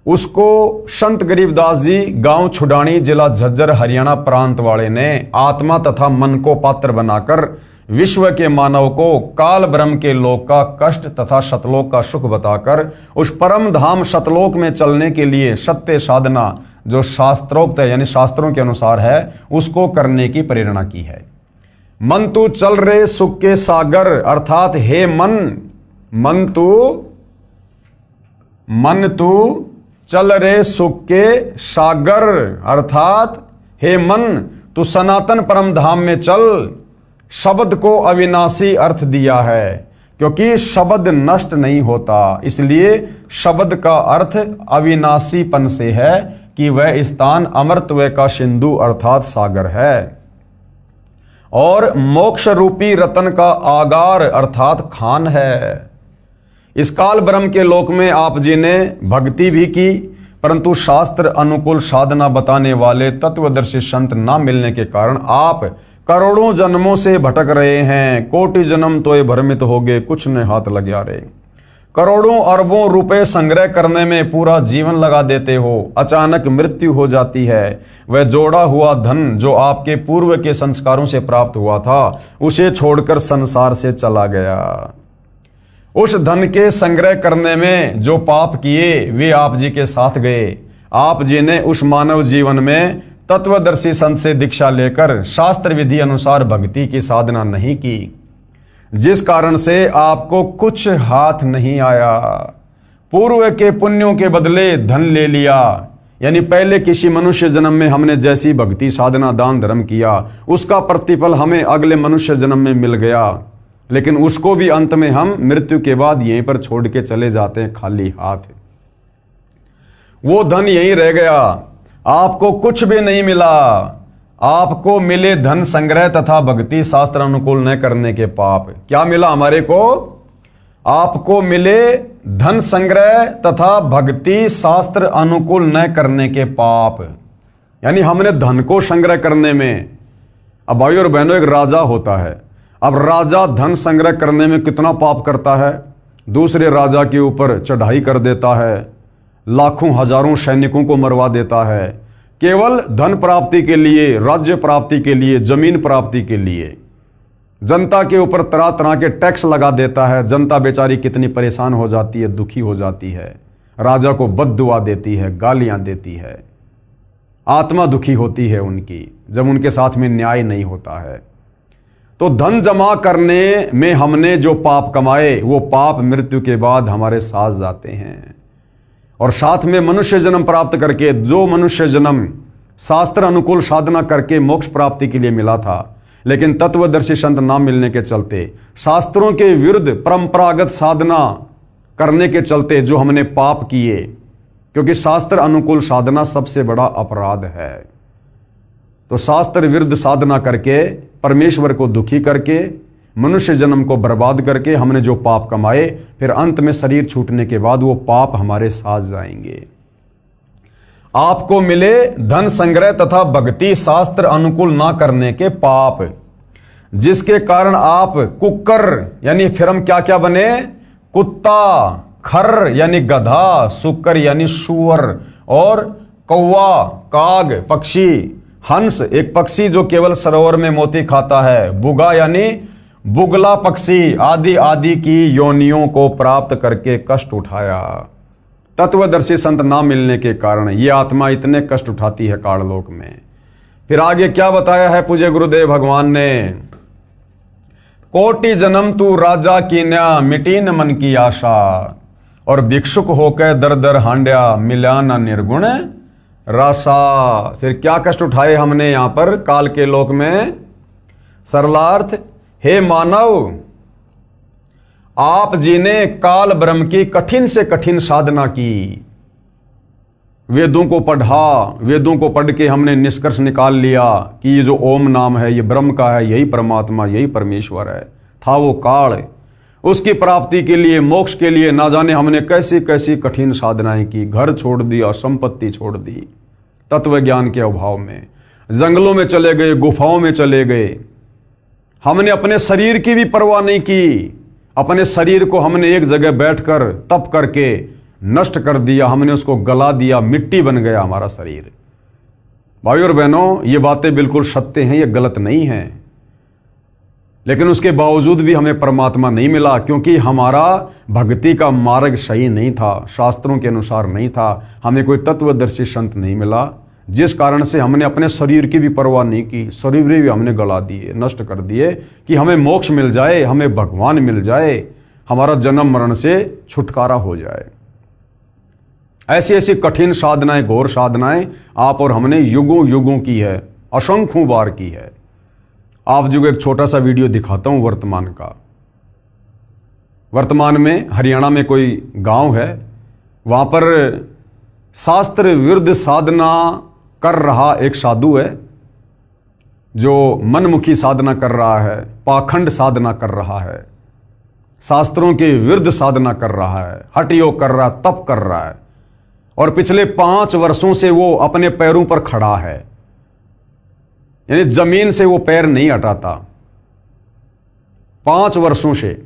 उसको संत गरीबदास जी गांव छुडानी जिला झज्जर हरियाणा प्रांत वाले ने आत्मा तथा मन को पात्र बनाकर विश्व के मानव को काल ब्रह्म के लोक का कष्ट तथा सतलोक का सुख बताकर उस परम धाम सतलोक में चलने के लिए सत्य साधना जो शास्त्रोक्त है यानी शास्त्रों के अनुसार है उसको करने की प्रेरणा की है। मन तू चल रे सुख के सागर अर्थात हे मन तू चल रे सुख के सागर अर्थात हे मन तू सनातन परम धाम में चल। शब्द को अविनाशी अर्थ दिया है क्योंकि शब्द नष्ट नहीं होता, इसलिए शब्द का अर्थ अविनाशीपन से है कि वह स्थान अमरत्व का सिंधु अर्थात सागर है और मोक्ष रूपी रतन का आगार अर्थात खान है। इस काल ब्रह्म के लोक में आप जी ने भक्ति भी की, परंतु शास्त्र अनुकूल साधना बताने वाले तत्वदर्शी संत न मिलने के कारण आप करोड़ों जन्मों से भटक रहे हैं। कोटि जन्म तो ये भ्रमित होगे, कुछ ने हाथ लग्या रे। करोड़ों अरबों रुपए संग्रह करने में पूरा जीवन लगा देते हो, अचानक मृत्यु हो जाती है। वह जोड़ा हुआ धन जो आपके पूर्व के संस्कारों से प्राप्त हुआ था उसे छोड़कर संसार से चला गया। उस धन के संग्रह करने में जो पाप किए वे आप जी के साथ गए। आप जी ने उस मानव जीवन में तत्वदर्शी संत से दीक्षा लेकर शास्त्र विधि अनुसार भक्ति की साधना नहीं की। जिस कारण से आपको कुछ हाथ नहीं आया। पूर्व के पुण्यों के बदले धन ले लिया, यानी पहले किसी मनुष्य जन्म में हमने जैसी भक्ति साधना दान धर्म किया उसका प्रतिफल हमें अगले मनुष्य जन्म में मिल गया, लेकिन उसको भी अंत में हम मृत्यु के बाद यहीं पर छोड़ के चले जाते हैं खाली हाथ। वो धन यहीं रह गया, आपको कुछ भी नहीं मिला। आपको मिले धन संग्रह तथा भक्ति शास्त्र अनुकूल न करने के पाप। क्या मिला हमारे को? आपको मिले धन संग्रह तथा भक्ति शास्त्र अनुकूल न करने के पाप, यानी हमने धन को संग्रह करने में। अब भाई और बहनों, एक राजा होता है, अब राजा धन संग्रह करने में कितना पाप करता है। दूसरे राजा के ऊपर चढ़ाई कर देता है, लाखों हजारों सैनिकों को मरवा देता है, केवल धन प्राप्ति के लिए, राज्य प्राप्ति के लिए, जमीन प्राप्ति के लिए। जनता के ऊपर तरह तरह के टैक्स लगा देता है। जनता बेचारी कितनी परेशान हो जाती है, दुखी हो जाती है, राजा को बद्दुआ देती है, गालियां देती है, आत्मा दुखी होती है उनकी जब उनके साथ में न्याय नहीं होता है। तो धन जमा करने में हमने जो पाप कमाए वो पाप मृत्यु के बाद हमारे साथ जाते हैं। और साथ में मनुष्य जन्म प्राप्त करके, जो मनुष्य जन्म शास्त्र अनुकूल साधना करके मोक्ष प्राप्ति के लिए मिला था, लेकिन तत्वदर्शी संत ना मिलने के चलते, शास्त्रों के विरुद्ध परंपरागत साधना करने के चलते जो हमने पाप किए, क्योंकि शास्त्र अनुकूल साधना सबसे बड़ा अपराध है। तो शास्त्र विरुद्ध साधना करके, परमेश्वर को दुखी करके, मनुष्य जन्म को बर्बाद करके हमने जो पाप कमाए, फिर अंत में शरीर छूटने के बाद वो पाप हमारे साथ जाएंगे। आपको मिले धन संग्रह तथा भक्ति शास्त्र अनुकूल ना करने के पाप, जिसके कारण आप कुकर यानी फिर हम क्या क्या बने? कुत्ता, खर यानी गधा, सुकर यानी सुअर, और कौवा, काग पक्षी, हंस एक पक्षी जो केवल सरोवर में मोती खाता है, बुगा यानी बुगला पक्षी, आदि आदि की योनियों को प्राप्त करके कष्ट उठाया। तत्वदर्शी संत ना मिलने के कारण ये आत्मा इतने कष्ट उठाती है काललोक में। फिर आगे क्या बताया है पूज्य गुरुदेव भगवान ने? कोटि जन्म तू राजा कीन्या, मिटी न मन की आशा, और भिक्षुक होकर दर दर हांड्या, मिला न निर्गुण रासा। फिर क्या कष्ट उठाए हमने यहां पर काल के लोक में? सरलार्थ, हे मानव, आप जी ने काल ब्रह्म की कठिन से कठिन साधना की, वेदों को पढ़ा, वेदों को पढ़ के हमने निष्कर्ष निकाल लिया कि ये जो ओम नाम है ये ब्रह्म का है, यही परमात्मा, यही परमेश्वर है। था वो काल, उसकी प्राप्ति के लिए, मोक्ष के लिए ना जाने हमने कैसी कैसी कठिन साधनाएं की, घर छोड़ दिया, संपत्ति छोड़ दी, तत्व ज्ञान के अभाव में जंगलों में चले गए, गुफाओं में चले गए। हमने अपने शरीर की भी परवाह नहीं की, अपने शरीर को हमने एक जगह बैठकर तप करके नष्ट कर दिया, हमने उसको गला दिया, मिट्टी बन गया हमारा शरीर। भाई और बहनों, ये बातें बिल्कुल सत्य हैं, ये गलत नहीं है, लेकिन उसके बावजूद भी हमें परमात्मा नहीं मिला, क्योंकि हमारा भक्ति का मार्ग सही नहीं था, शास्त्रों के अनुसार नहीं था। हमें कोई तत्वदर्शी संत नहीं मिला, जिस कारण से हमने अपने शरीर की भी परवाह नहीं की, शरीर भी हमने गला दिए, नष्ट कर दिए कि हमें मोक्ष मिल जाए, हमें भगवान मिल जाए, हमारा जन्म मरण से छुटकारा हो जाए। ऐसी ऐसी कठिन साधनाएं, घोर साधनाएं आप और हमने युगों युगों की है, असंख्यों बार की है। आप जो एक छोटा सा वीडियो दिखाता हूं वर्तमान का। वर्तमान में हरियाणा में कोई गांव है, वहां पर शास्त्र विरुद्ध साधना कर रहा एक साधु है, जो मनमुखी साधना कर रहा है, पाखंड साधना कर रहा है, शास्त्रों के विरुद्ध साधना कर रहा है, हठ योग कर रहा है, तप कर रहा है, और पिछले 5 वर्षों से वो अपने पैरों पर खड़ा है, यानी जमीन से वो पैर नहीं हटाता 5 वर्षों से,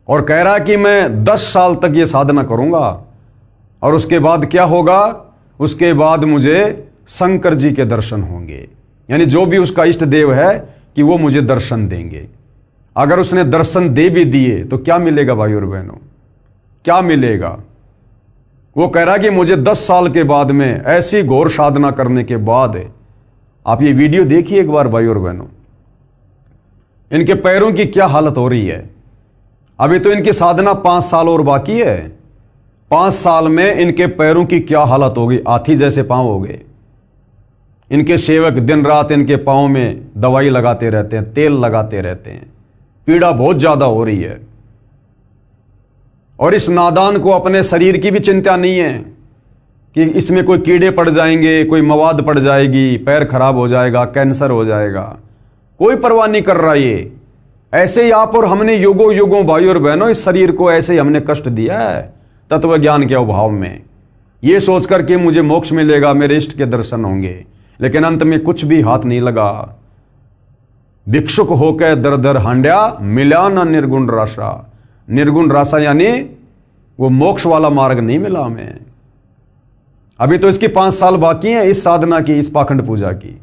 और कह रहा है कि मैं 10 साल तक ये साधना करूंगा और उसके बाद क्या होगा? उसके बाद मुझे शंकर जी के दर्शन होंगे, यानी जो भी उसका इष्ट देव है कि वो मुझे दर्शन देंगे। अगर उसने दर्शन दे भी दिए तो क्या मिलेगा भाई और बहनों? क्या मिलेगा? वो कह रहा है कि मुझे 10 साल के बाद में ऐसी घोर साधना करने के बाद, आप ये वीडियो देखिए एक बार भाई और बहनों, इनके पैरों की क्या हालत हो रही है। अभी तो इनकी साधना 5 साल और बाकी है। 5 साल में इनके पैरों की क्या हालत होगी, हाथी जैसे पांव हो गए। इनके सेवक दिन रात इनके पांव में दवाई लगाते रहते हैं, तेल लगाते रहते हैं, पीड़ा बहुत ज्यादा हो रही है। और इस नादान को अपने शरीर की भी चिंता नहीं है कि इसमें कोई कीड़े पड़ जाएंगे, कोई मवाद पड़ जाएगी, पैर खराब हो जाएगा, कैंसर हो जाएगा, कोई परवाह नहीं कर रहा। ये ऐसे ही आप और हमने युगों युगों भाई और बहनों इस शरीर को ऐसे ही हमने कष्ट दिया है तत्व ज्ञान के अभाव में, ये सोचकर कि मुझे मोक्ष मिलेगा, मेरे इष्ट के दर्शन होंगे, लेकिन अंत में कुछ भी हाथ नहीं लगा। भिक्षुक होकर दर दर हांड्या, मिला ना निर्गुण राशा। निर्गुण राशा यानी वो मोक्ष वाला मार्ग नहीं मिला हमें। अभी तो इसकी 5 साल बाकी हैं इस साधना की, इस पाखंड पूजा की।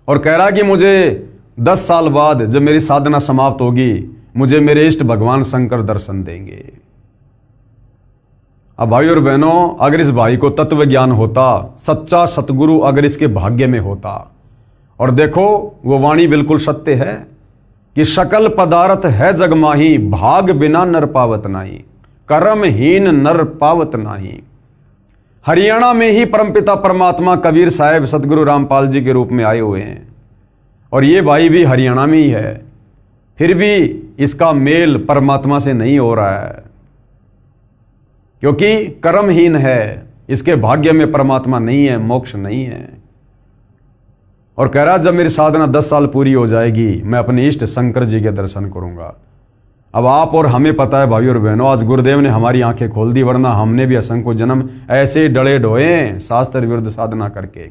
और कह रहा कि मुझे 10 साल बाद जब मेरी साधना समाप्त होगी, मुझे मेरे इष्ट भगवान शंकर दर्शन देंगे। अब भाई और बहनों, अगर इस भाई को तत्व ज्ञान होता, सच्चा सतगुरु अगर इसके भाग्य में होता, और देखो वो वाणी बिल्कुल सत्य है कि सकल पदार्थ है जग माही, भाग बिना नर पावत नाही, कर्महीन नर पावत नाही। हरियाणा में ही परमपिता परमात्मा कबीर साहब सतगुरु रामपाल जी के रूप में आए हुए हैं, और ये भाई भी हरियाणा में ही है, फिर भी इसका मेल परमात्मा से नहीं हो रहा है, क्योंकि कर्महीन है, इसके भाग्य में परमात्मा नहीं है, मोक्ष नहीं है। और कह रहा जब मेरी साधना 10 साल पूरी हो जाएगी, मैं अपने इष्ट शंकर जी के दर्शन करूंगा। अब आप और हमें पता है भाई और बहनों, आज गुरुदेव ने हमारी आंखें खोल दी, वरना हमने भी असंख्य जन्म ऐसे ही डले ढोए शास्त्र विरुद्ध साधना करके।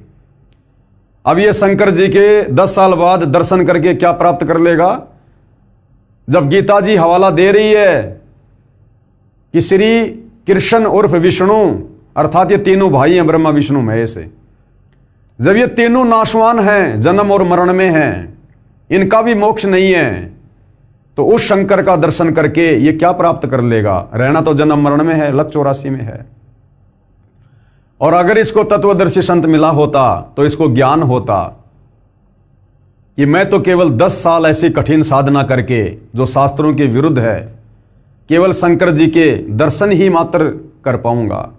अब ये शंकर जी के 10 साल बाद दर्शन करके क्या प्राप्त कर लेगा। जब गीता जी हवाला दे रही है कि श्री कृष्ण उर्फ विष्णु, अर्थात ये तीनों भाई हैं ब्रह्मा विष्णु महेश, जब ये तीनों नाशवान हैं, जन्म और मरण में हैं, इनका भी मोक्ष नहीं है, तो उस शंकर का दर्शन करके ये क्या प्राप्त कर लेगा। रहना तो जन्म मरण में है, लक 84 में है। और अगर इसको तत्वदर्शी संत मिला होता तो इसको ज्ञान होता कि मैं तो केवल 10 साल ऐसी कठिन साधना करके जो शास्त्रों के विरुद्ध है, केवल शंकर जी के दर्शन ही मात्र कर पाऊंगा।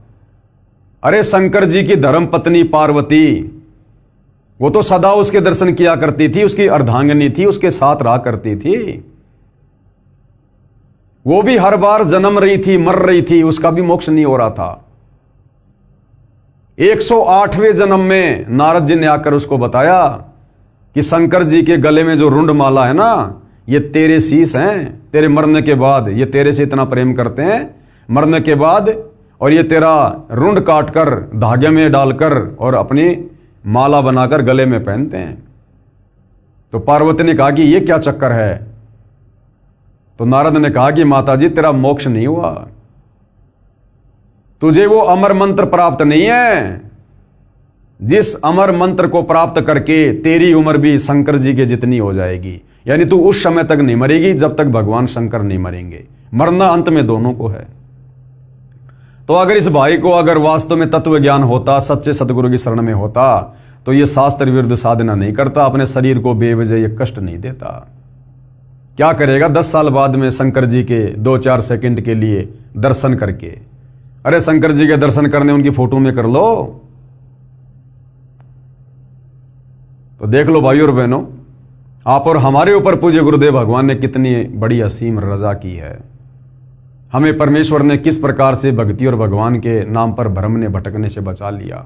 अरे शंकर जी की धर्म पत्नी पार्वती, वो तो सदा उसके दर्शन किया करती थी, उसकी अर्धांगिनी थी, उसके साथ रहा करती थी। वो भी हर बार जन्म रही थी, मर रही थी, उसका भी मोक्ष नहीं हो रहा था। 108वें जन्म में नारद जी ने आकर उसको बताया कि शंकर जी के गले में जो रुंड माला है ना, ये तेरे शीश हैं, तेरे मरने के बाद ये तेरे से इतना प्रेम करते हैं, मरने के बाद, और ये तेरा रुंड काटकर धागे में डालकर और अपनी माला बनाकर गले में पहनते हैं। तो पार्वती ने कहा कि ये क्या चक्कर है। तो नारद ने कहा कि माताजी तेरा मोक्ष नहीं हुआ, तुझे वो अमर मंत्र प्राप्त नहीं है, जिस अमर मंत्र को प्राप्त करके तेरी उम्र भी शंकर जी के जितनी हो जाएगी। यानी तू उस समय तक नहीं मरेगी जब तक भगवान शंकर नहीं मरेंगे। मरना अंत में दोनों को है। तो अगर इस भाई को अगर वास्तव में तत्व ज्ञान होता, सच्चे सतगुरु की शरण में होता, तो ये शास्त्र विरुद्ध साधना नहीं करता, अपने शरीर को बेवजह ये कष्ट नहीं देता। क्या करेगा 10 साल बाद में शंकर जी के 2-4 सेकंड के लिए दर्शन करके। अरे शंकर जी के दर्शन करने उनकी फोटो में कर लो। तो देख लो भाई और बहनों, आप और हमारे ऊपर पूज्य गुरुदेव भगवान ने कितनी बड़ी असीम रजा की है। हमें परमेश्वर ने किस प्रकार से भक्ति और भगवान के नाम पर भ्रम ने भटकने से बचा लिया।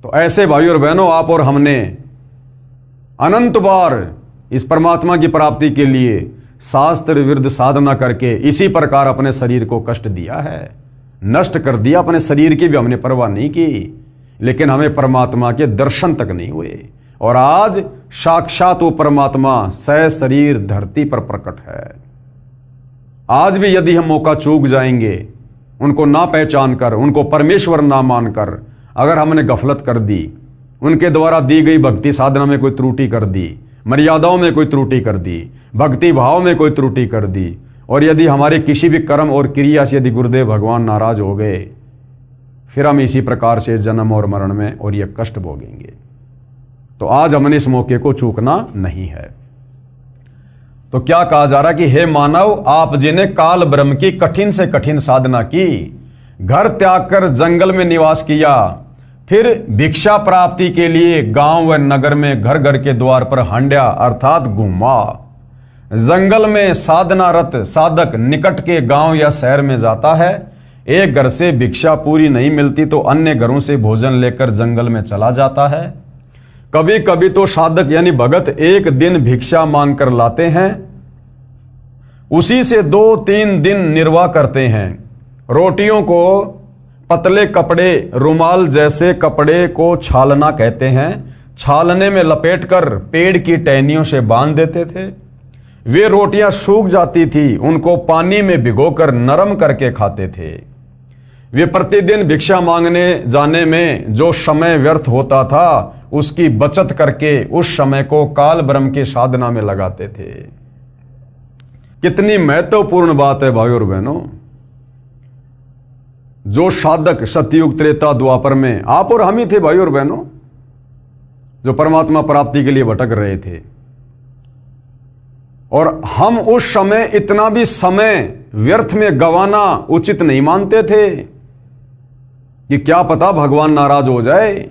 तो ऐसे भाई और बहनों, आप और हमने अनंत बार इस परमात्मा की प्राप्ति के लिए शास्त्र विरुद्ध साधना करके इसी प्रकार अपने शरीर को कष्ट दिया है, नष्ट कर दिया। अपने शरीर की भी हमने परवाह नहीं की, लेकिन हमें परमात्मा के दर्शन तक नहीं हुए। और आज साक्षात वो परमात्मा सशरीर धरती पर प्रकट है। आज भी यदि हम मौका चूक जाएंगे, उनको ना पहचान कर, उनको परमेश्वर ना मानकर अगर हमने गफलत कर दी, उनके द्वारा दी गई भक्ति साधना में कोई त्रुटि कर दी, मर्यादाओं में कोई त्रुटि कर दी, भक्ति भाव में कोई त्रुटि कर दी, और यदि हमारे किसी भी कर्म और क्रिया से यदि गुरुदेव भगवान नाराज हो गए, फिर हम इसी प्रकार से जन्म और मरण में और ये कष्ट भोगेंगे। तो आज हमने इस मौके को चूकना नहीं है। तो क्या कहा जा रहा कि हे मानव, आप जिन्हें काल ब्रह्म की कठिन से कठिन साधना की, घर त्याग कर जंगल में निवास किया, फिर भिक्षा प्राप्ति के लिए गांव व नगर में घर घर के द्वार पर हंड्या अर्थात घूमा। जंगल में साधनारत साधक निकट के गांव या शहर में जाता है। एक घर से भिक्षा पूरी नहीं मिलती तो अन्य घरों से भोजन लेकर जंगल में चला जाता है। कभी कभी तो साधक यानी भगत एक दिन भिक्षा मांग कर लाते हैं, उसी से 2-3 दिन निर्वाह करते हैं। रोटियों को पतले कपड़े, रुमाल जैसे कपड़े को छालना कहते हैं, छालने में लपेटकर पेड़ की टहनियों से बांध देते थे। वे रोटियां सूख जाती थी, उनको पानी में भिगोकर नरम करके खाते थे। वे प्रतिदिन भिक्षा मांगने जाने में जो समय व्यर्थ होता था, उसकी बचत करके उस समय को काल ब्रह्म की साधना में लगाते थे। कितनी महत्वपूर्ण बात है भाइयों और बहनों। जो साधक सतयुग त्रेता द्वापर में आप और हम ही थे भाइयों और बहनों, जो परमात्मा प्राप्ति के लिए भटक रहे थे, और हम उस समय इतना भी समय व्यर्थ में गंवाना उचित नहीं मानते थे कि क्या पता भगवान नाराज हो जाए,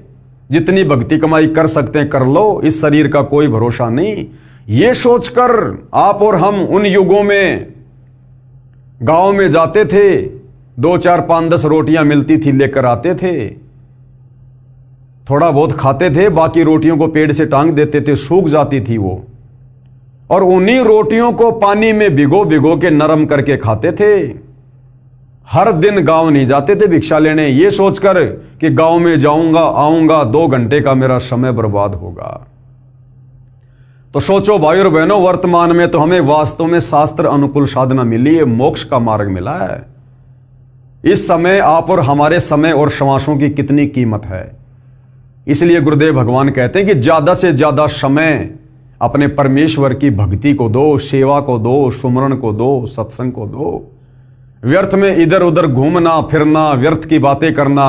जितनी भक्ति कमाई कर सकते हैं कर लो, इस शरीर का कोई भरोसा नहीं। ये सोचकर आप और हम उन युगों में गांव में जाते थे, 2, 4, 5, 10 रोटियां मिलती थी लेकर आते थे, थोड़ा बहुत खाते थे, बाकी रोटियों को पेड़ से टांग देते थे, सूख जाती थी वो, और उन्हीं रोटियों को पानी में भिगो भिगो के नरम करके खाते थे। हर दिन गांव नहीं जाते थे भिक्षा लेने, ये सोचकर कि गांव में जाऊंगा आऊंगा 2 घंटे का मेरा समय बर्बाद होगा। तो सोचो भाई और बहनों, वर्तमान में तो हमें वास्तव में शास्त्र अनुकूल साधना मिली है, मोक्ष का मार्ग मिला है। इस समय आप और हमारे समय और श्वासों की कितनी कीमत है। इसलिए गुरुदेव भगवान कहते हैं कि ज्यादा से ज्यादा समय अपने परमेश्वर की भक्ति को दो, सेवा को दो, सुमरण को दो, सत्संग को दो। व्यर्थ में इधर उधर घूमना फिरना, व्यर्थ की बातें करना,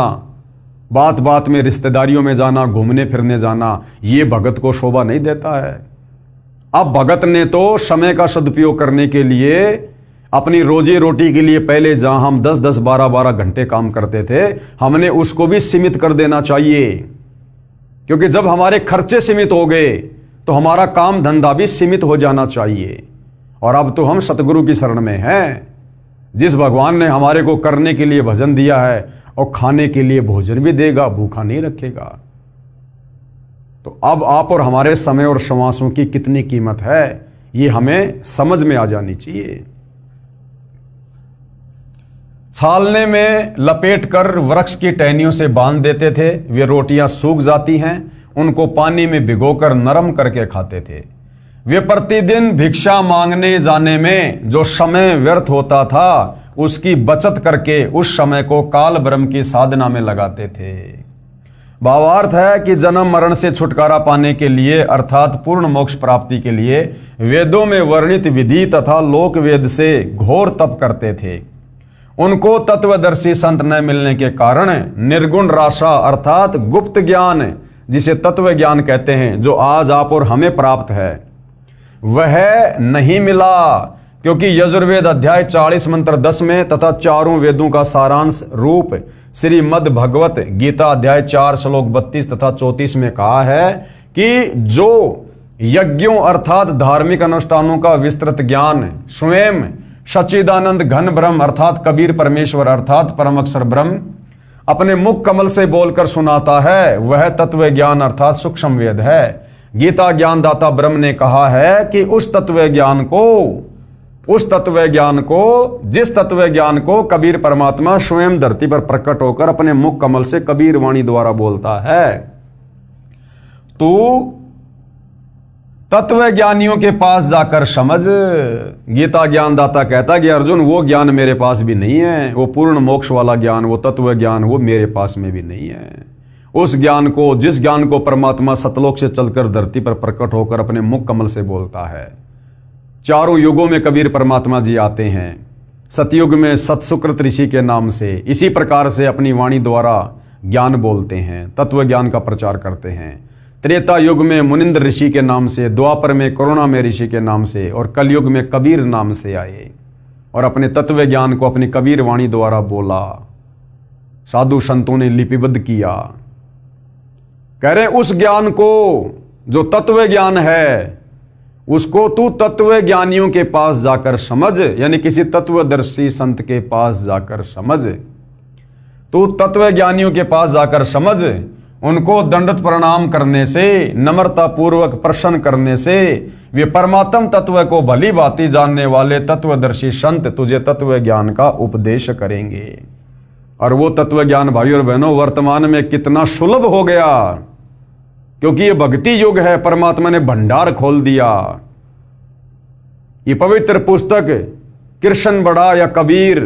बात बात में रिश्तेदारियों में जाना, घूमने फिरने जाना, ये भगत को शोभा नहीं देता है। अब भगत ने तो समय का सदुपयोग करने के लिए, अपनी रोजी रोटी के लिए पहले जहां हम 10-10, 12-12 घंटे काम करते थे, हमने उसको भी सीमित कर देना चाहिए। क्योंकि जब हमारे खर्चे सीमित हो गए तो हमारा काम धंधा भी सीमित हो जाना चाहिए। और अब तो हम सतगुरु की शरण में हैं, जिस भगवान ने हमारे को करने के लिए भजन दिया है और खाने के लिए भोजन भी देगा, भूखा नहीं रखेगा। तो अब आप और हमारे समय और श्वासों की कितनी कीमत है, ये हमें समझ में आ जानी चाहिए। छालने में लपेटकर वृक्ष की टहनियों से बांध देते थे। वे रोटियां सूख जाती हैं, उनको पानी में भिगोकर नरम करके खाते थे। वे प्रतिदिन भिक्षा मांगने जाने में जो समय व्यर्थ होता था, उसकी बचत करके उस समय को काल ब्रह्म की साधना में लगाते थे। भावार्थ है कि जन्म मरण से छुटकारा पाने के लिए अर्थात पूर्ण मोक्ष प्राप्ति के लिए वेदों में वर्णित विधि तथा लोक वेद से घोर तप करते थे। उनको तत्वदर्शी संत न मिलने के कारण निर्गुण राशा अर्थात गुप्त ज्ञान, जिसे तत्व ज्ञान कहते हैं, जो आज आप और हमें प्राप्त है, वह नहीं मिला। क्योंकि यजुर्वेद अध्याय 40 मंत्र 10 में तथा चारों वेदों का सारांश रूप श्रीमद् भगवत गीता अध्याय 4 श्लोक 32 तथा 34 में कहा है कि जो यज्ञों अर्थात धार्मिक अनुष्ठानों का विस्तृत ज्ञान स्वयं सच्चिदानंद घन ब्रह्म अर्थात कबीर परमेश्वर अर्थात परम अक्षर ब्रह्म अपने मुख कमल से बोलकर सुनाता है, वह तत्व ज्ञान अर्थात सूक्ष्म वेद है। गीता ज्ञानदाता ब्रह्म ने कहा है कि उस तत्व ज्ञान को जिस तत्व ज्ञान को कबीर परमात्मा स्वयं धरती पर प्रकट होकर अपने मुख कमल से कबीर वाणी द्वारा बोलता है, तू तत्व ज्ञानियों के पास जाकर समझ। गीता ज्ञानदाता कहता है कि अर्जुन, वो ज्ञान मेरे पास भी नहीं है, वो पूर्ण मोक्ष वाला ज्ञान, वो तत्व ज्ञान, वो मेरे पास में भी नहीं है। उस ज्ञान को, जिस ज्ञान को परमात्मा सतलोक से चलकर धरती पर प्रकट होकर अपने मुख कमल से बोलता है। चारों युगों में कबीर परमात्मा जी आते हैं। सतयुग में सतसुकृत ऋषि के नाम से इसी प्रकार से अपनी वाणी द्वारा ज्ञान बोलते हैं, तत्व ज्ञान का प्रचार करते हैं। त्रेता युग में मुनिंद्र ऋषि के नाम से, द्वापर में करुणामय ऋषि के नाम से और कलयुग में कबीर नाम से आए और अपने तत्व ज्ञान को अपनी कबीर वाणी द्वारा बोला, साधु संतों ने लिपिबद्ध किया। कह रहे उस ज्ञान को जो तत्व ज्ञान है उसको तू तत्व ज्ञानियों के पास जाकर समझ, यानी किसी तत्वदर्शी संत के पास जाकर समझ। तू तत्व ज्ञानियों के पास जाकर समझ, उनको दंडवत प्रणाम करने से, नम्रता पूर्वक प्रश्न करने से वे परमात्म तत्व को भली भांति जानने वाले तत्वदर्शी संत तुझे तत्व ज्ञान का उपदेश करेंगे। और वो तत्व ज्ञान भाई और बहनों वर्तमान में कितना सुलभ हो गया, क्योंकि ये भक्ति युग है। परमात्मा ने भंडार खोल दिया। ये पवित्र पुस्तक कृष्ण बड़ा या कबीर,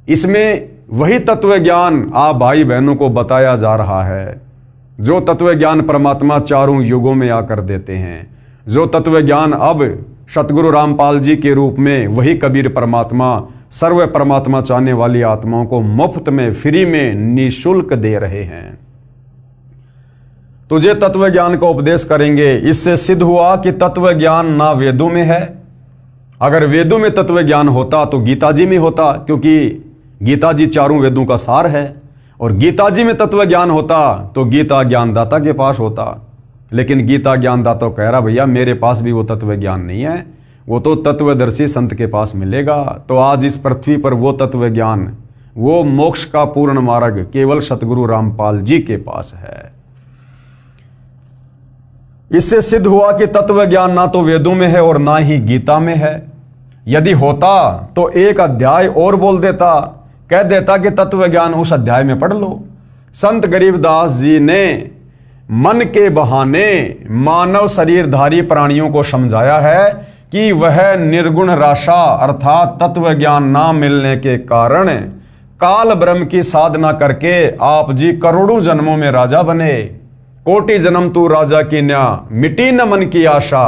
इसमें वही तत्व ज्ञान आप भाई बहनों को बताया जा रहा है जो तत्व ज्ञान परमात्मा चारों युगों में आकर देते हैं। जो तत्व ज्ञान अब सतगुरु रामपाल जी के रूप में वही कबीर परमात्मा सर्व परमात्मा चाहने वाली आत्माओं को मुफ्त में, फ्री में, निःशुल्क दे रहे हैं। तुझे तत्व ज्ञान का उपदेश करेंगे। इससे सिद्ध हुआ कि तत्व ज्ञान ना वेदों में है। अगर वेदों में तत्व ज्ञान होता तो गीता जी में होता, क्योंकि गीता जी चारों वेदों का सार है। और गीता जी में तत्व ज्ञान होता तो गीता ज्ञानदाता के पास होता। लेकिन गीता ज्ञानदाता कह रहा भैया मेरे पास भी वो तत्व ज्ञान नहीं है, वो तो तत्वदर्शी संत के पास मिलेगा। तो आज इस पृथ्वी पर वो तत्व ज्ञान, वो मोक्ष का पूर्ण मार्ग केवल सतगुरु रामपाल जी के पास है। इससे सिद्ध हुआ कि तत्व ज्ञान ना तो वेदों में है और ना ही गीता में है। यदि होता तो एक अध्याय और बोल देता, कह देता कि तत्व ज्ञान उस अध्याय में पढ़ लो। संत गरीबदास जी ने मन के बहाने मानव शरीरधारी प्राणियों को समझाया है कि वह निर्गुण राशा अर्थात तत्व ज्ञान ना मिलने के कारण काल ब्रह्म की साधना करके आप जी करोड़ों जन्मों में राजा बने। कोटि जन्म तू राजा की न्या, मिटी न मन की आशा,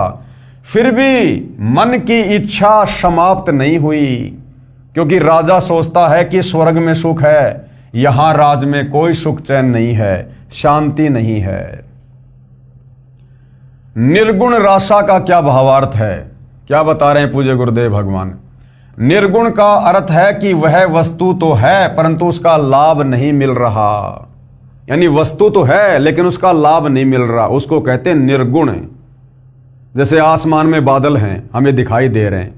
फिर भी मन की इच्छा समाप्त नहीं हुई। क्योंकि राजा सोचता है कि स्वर्ग में सुख है, यहां राज में कोई सुख चैन नहीं है, शांति नहीं है। निर्गुण राशा का क्या भावार्थ है, क्या बता रहे हैं पूज्य गुरुदेव भगवान। निर्गुण का अर्थ है कि वह वस्तु तो है परंतु उसका लाभ नहीं मिल रहा। यानी वस्तु तो है लेकिन उसका लाभ नहीं मिल रहा, उसको कहते हैं निर्गुण। जैसे आसमान में बादल हैं, हमें दिखाई दे रहे हैं,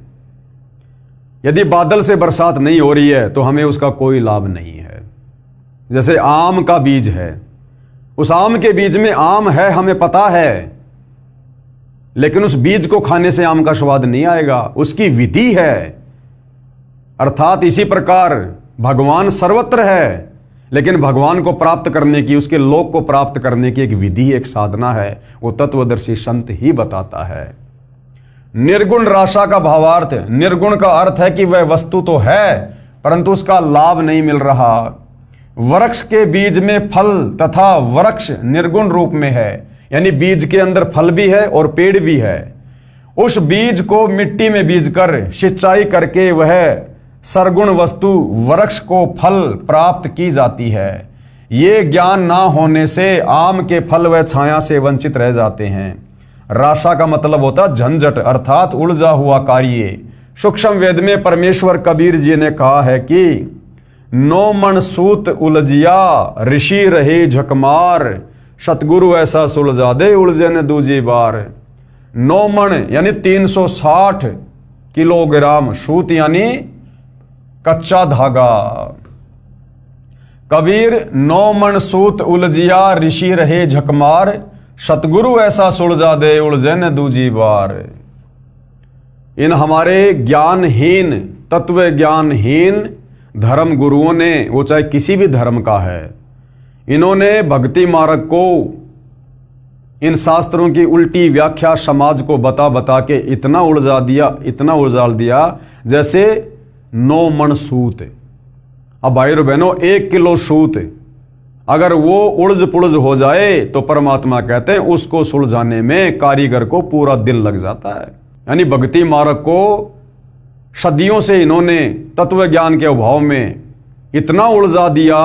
यदि बादल से बरसात नहीं हो रही है तो हमें उसका कोई लाभ नहीं है। जैसे आम का बीज है, उस आम के बीज में आम है हमें पता है, लेकिन उस बीज को खाने से आम का स्वाद नहीं आएगा, उसकी विधि है। अर्थात इसी प्रकार भगवान सर्वत्र है, लेकिन भगवान को प्राप्त करने की, उसके लोक को प्राप्त करने की एक विधि, एक साधना है, वो तत्वदर्शी संत ही बताता है। निर्गुण राशा का भावार्थ, निर्गुण का अर्थ है कि वह वस्तु तो है परंतु उसका लाभ नहीं मिल रहा। वृक्ष के बीज में फल तथा वृक्ष निर्गुण रूप में है, यानी बीज के अंदर फल भी है और पेड़ भी है। उस बीज को मिट्टी में बीज कर सिंचाई करके वह सरगुण वस्तु वृक्ष को फल प्राप्त की जाती है। ये ज्ञान ना होने से आम के फल व छाया से वंचित रह जाते हैं। राशा का मतलब होता झंझट अर्थात उलझा हुआ कार्य। सूक्ष्म वेद में परमेश्वर कबीर जी ने कहा है कि नौ मन सूत उलझिया ऋषि रहे झकमार, सतगुरु ऐसा सुलझा दे उलझे न दूजी बार। 9 मन यानी 360 किलोग्राम, सूत यानी कच्चा धागा। कबीर 9 मन सूत उलझिया ऋषि रहे झकमार, सतगुरु ऐसा सुलझा दे उलझे न दूजी बार। इन हमारे ज्ञानहीन, तत्व ज्ञानहीन धर्म गुरुओं ने, वो चाहे किसी भी धर्म का है, इन्होंने भक्ति मार्ग को, इन शास्त्रों की उल्टी व्याख्या समाज को बता बता के इतना उलझा दिया, इतना उलझाल दिया जैसे 9 मन सूत। अब भाई और बहनों 1 किलो सूत अगर वो उलझ पुलझ हो जाए तो परमात्मा कहते हैं उसको सुलझाने में कारीगर को पूरा दिन लग जाता है। यानी भक्ति मार्ग को सदियों से इन्होंने तत्व ज्ञान के अभाव में इतना उलझा दिया,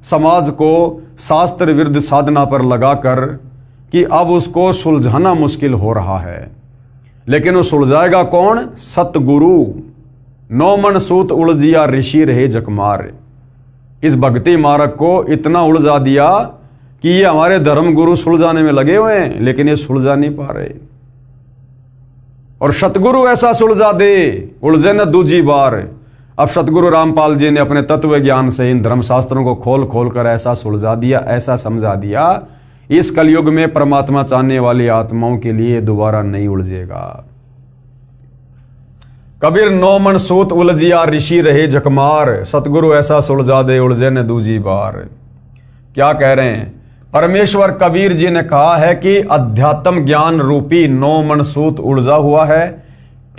समाज को शास्त्र विरुद्ध साधना पर लगाकर कि अब उसको सुलझाना मुश्किल हो रहा है। लेकिन वो सुलझाएगा कौन? सतगुरु। 9 मन सूत उलझिया ऋषि रहे जकमार। इस भक्ति मार्ग को इतना उलझा दिया कि ये हमारे धर्म गुरु सुलझाने में लगे हुए हैं, लेकिन ये सुलझा नहीं पा रहे। और सतगुरु ऐसा सुलझा दे, उलझे न दूजी बार। अब सतगुरु रामपाल जी ने अपने तत्व ज्ञान से इन धर्मशास्त्रों को खोल खोल कर ऐसा सुलझा दिया, ऐसा समझा दिया, इस कलयुग में परमात्मा चाहने वाली आत्माओं के लिए दोबारा नहीं उलझेगा। कबीर 9 मन सूत उलझिया ऋषि रहे जकमार। सतगुरु ऐसा सुलझा दे, उलझे न दूजी बार। क्या कह रहे हैं? परमेश्वर कबीर जी ने कहा है कि अध्यात्म ज्ञान रूपी 9 मन सूत उलझा हुआ है।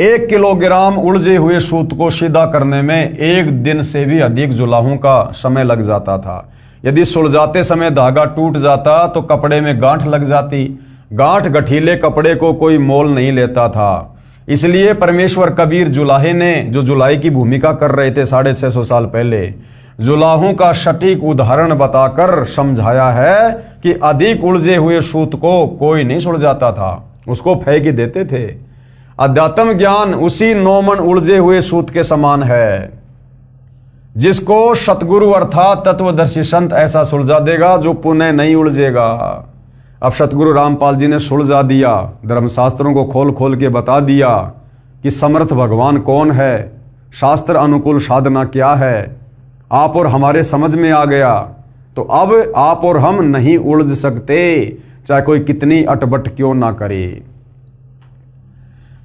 1 किलोग्राम उलझे हुए सूत को सीधा करने में 1 दिन से भी अधिक जुलाहों का समय लग जाता था। यदि सुलझाते समय धागा टूट जाता तो कपड़े में गांठ लग जाती। गांठ गठीले कपड़े को कोई मोल नहीं लेता था। इसलिए परमेश्वर कबीर जुलाहे ने, जो जुलाई की भूमिका कर रहे थे 650 साल पहले, जुलाहों का सटीक उदाहरण बताकर समझाया है कि अधिक उलझे हुए सूत को कोई नहीं सुलझाता था, उसको फेंक ही देते थे। अध्यात्म ज्ञान उसी 9 मन उलझे हुए सूत के समान है, जिसको सतगुरु अर्थात तत्वदर्शी संत ऐसा सुलझा देगा जो पुनः नहीं उलझेगा। अब सतगुरु रामपाल जी ने सुलझा दिया, धर्मशास्त्रों को खोल खोल के बता दिया कि समर्थ भगवान कौन है, शास्त्र अनुकूल साधना क्या है। आप और हमारे समझ में आ गया, तो अब आप और हम नहीं उलझ सकते, चाहे कोई कितनी अटबट क्यों ना करे।